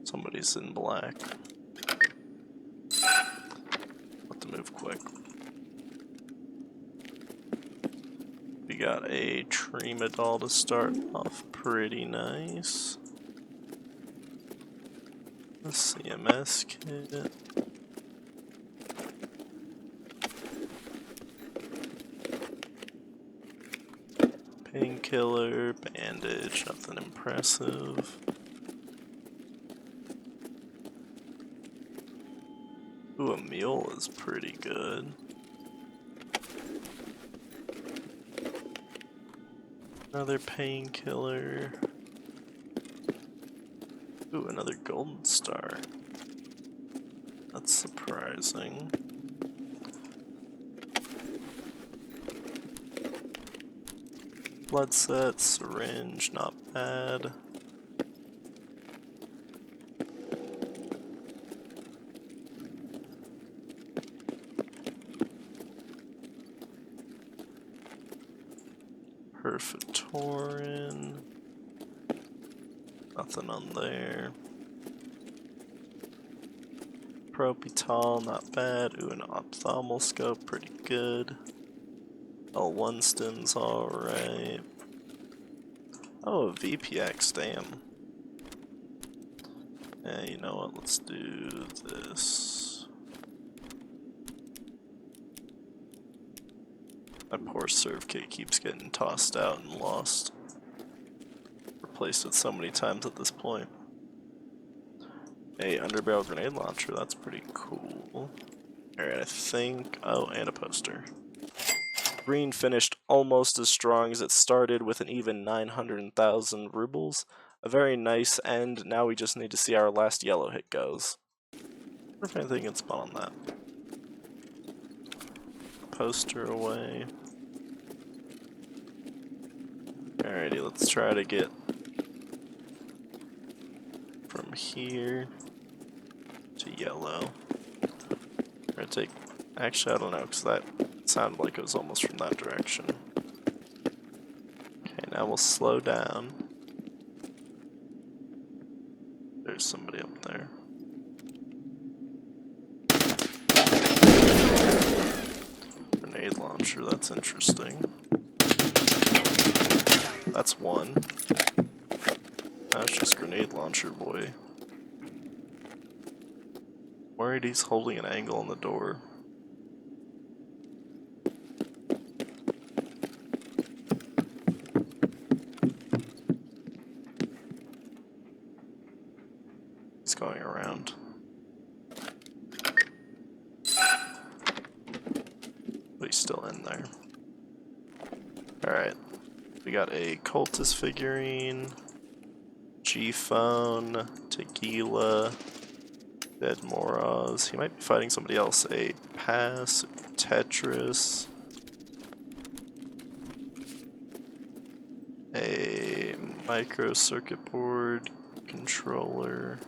Somebody's in black. Have to move quick. We got a Trima doll to start off, pretty nice. A CMS kit. Painkiller, bandage, nothing impressive. Ooh, a mule is pretty good. Another painkiller. Ooh, another golden star. That's surprising. Blood set, syringe, not bad. Perfitorin. Nothing on there. Propital, not bad. Ooh, an ophthalmoscope, pretty good. L1 stim's alright. Oh, a VPX, damn. Yeah, you know what, let's do this. My poor serve kit keeps getting tossed out and lost. Replaced it so many times at this point. A underbarrel grenade launcher, that's pretty cool. Alright, I think... oh, and a poster. Green finished almost as strong as it started with an even 900,000 rubles. A very nice end. Now we just need to see how our last yellow hit goes. I wonder if anything can spawn on that. Poster away. Alrighty, let's try to get from here to yellow. We're gonna take... actually, I don't know, because that sounded like it was almost from that direction. Okay, now we'll slow down. There's somebody up there. Grenade launcher, that's interesting. That's one. That's just grenade launcher, boy. Worried he's holding an angle on the door. He's going around. But he's still in there. Alright. We got a cultist figurine, G-Phone, Tequila, Dead Moraz. He might be fighting somebody else. A Pass, Tetris, a micro circuit board, controller.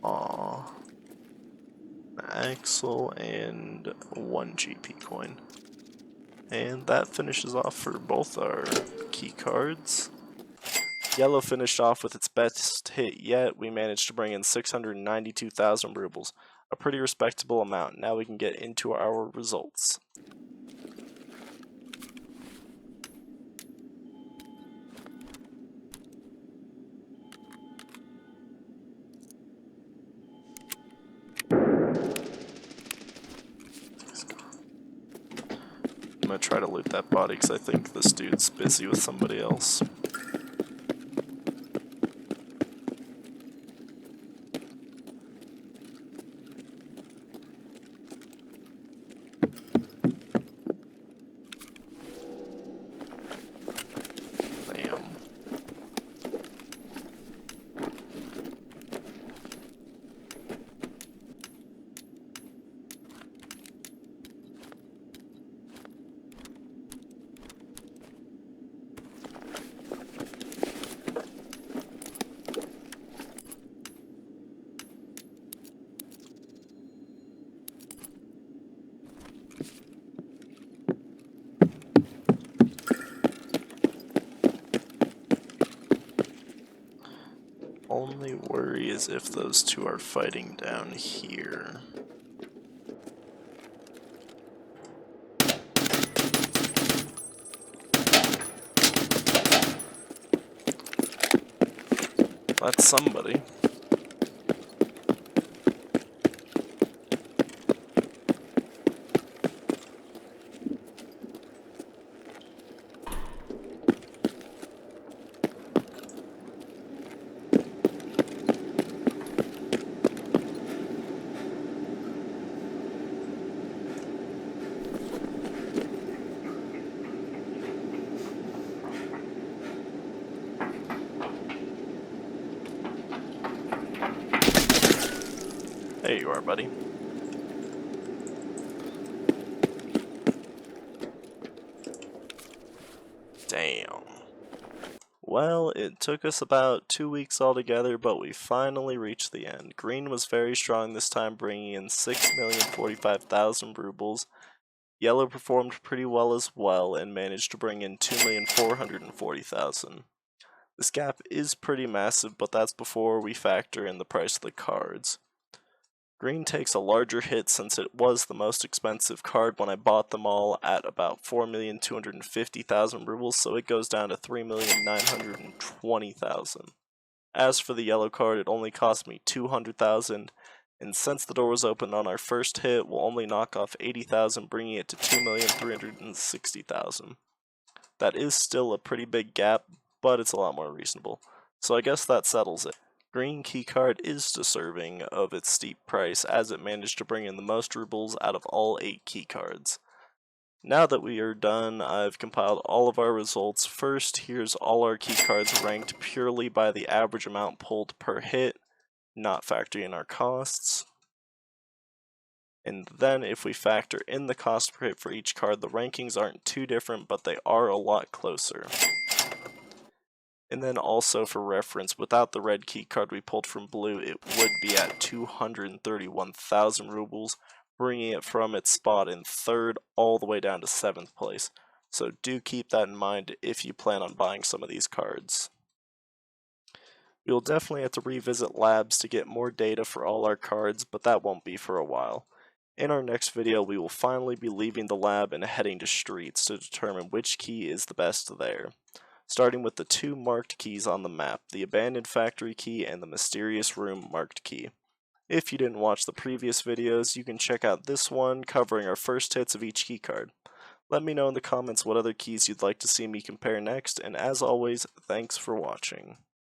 Aww. An axle and one GP coin. And that finishes off for both our key cards. Yellow finished off with its best hit yet. We managed to bring in 692,000 rubles, a pretty respectable amount. Now we can get into our results. I'm gonna try to loot that body because I think this dude's busy with somebody else. Damn. Only worry is if those two are fighting down here. That's somebody. There you are, buddy. Damn. Well, it took us about 2 weeks altogether, but we finally reached the end. Green was very strong this time, bringing in 6,045,000 rubles. Yellow performed pretty well as well, and managed to bring in 2,440,000. This gap is pretty massive, but that's before we factor in the price of the cards. Green takes a larger hit since it was the most expensive card when I bought them all at about 4,250,000 rubles, so it goes down to 3,920,000. As for the yellow card, it only cost me 200,000, and since the door was open on our first hit, we'll only knock off 80,000, bringing it to 2,360,000. That is still a pretty big gap, but it's a lot more reasonable. So I guess that settles it. Green Keycard is deserving of its steep price, as it managed to bring in the most rubles out of all 8 keycards. Now that we are done, I've compiled all of our results. First, here's all our keycards ranked purely by the average amount pulled per hit, not factoring in our costs. And then if we factor in the cost per hit for each card, the rankings aren't too different, but they are a lot closer. And then also for reference, without the red key card we pulled from blue, it would be at 231,000 rubles, bringing it from its spot in 3rd all the way down to 7th place. So do keep that in mind if you plan on buying some of these cards. We will definitely have to revisit labs to get more data for all our cards, but that won't be for a while. In our next video, we will finally be leaving the lab and heading to streets to determine which key is the best there. Starting with the 2 marked keys on the map, the abandoned factory key and the mysterious room marked key. If you didn't watch the previous videos, you can check out this one covering our first hits of each keycard. Let me know in the comments what other keys you'd like to see me compare next, and as always, thanks for watching.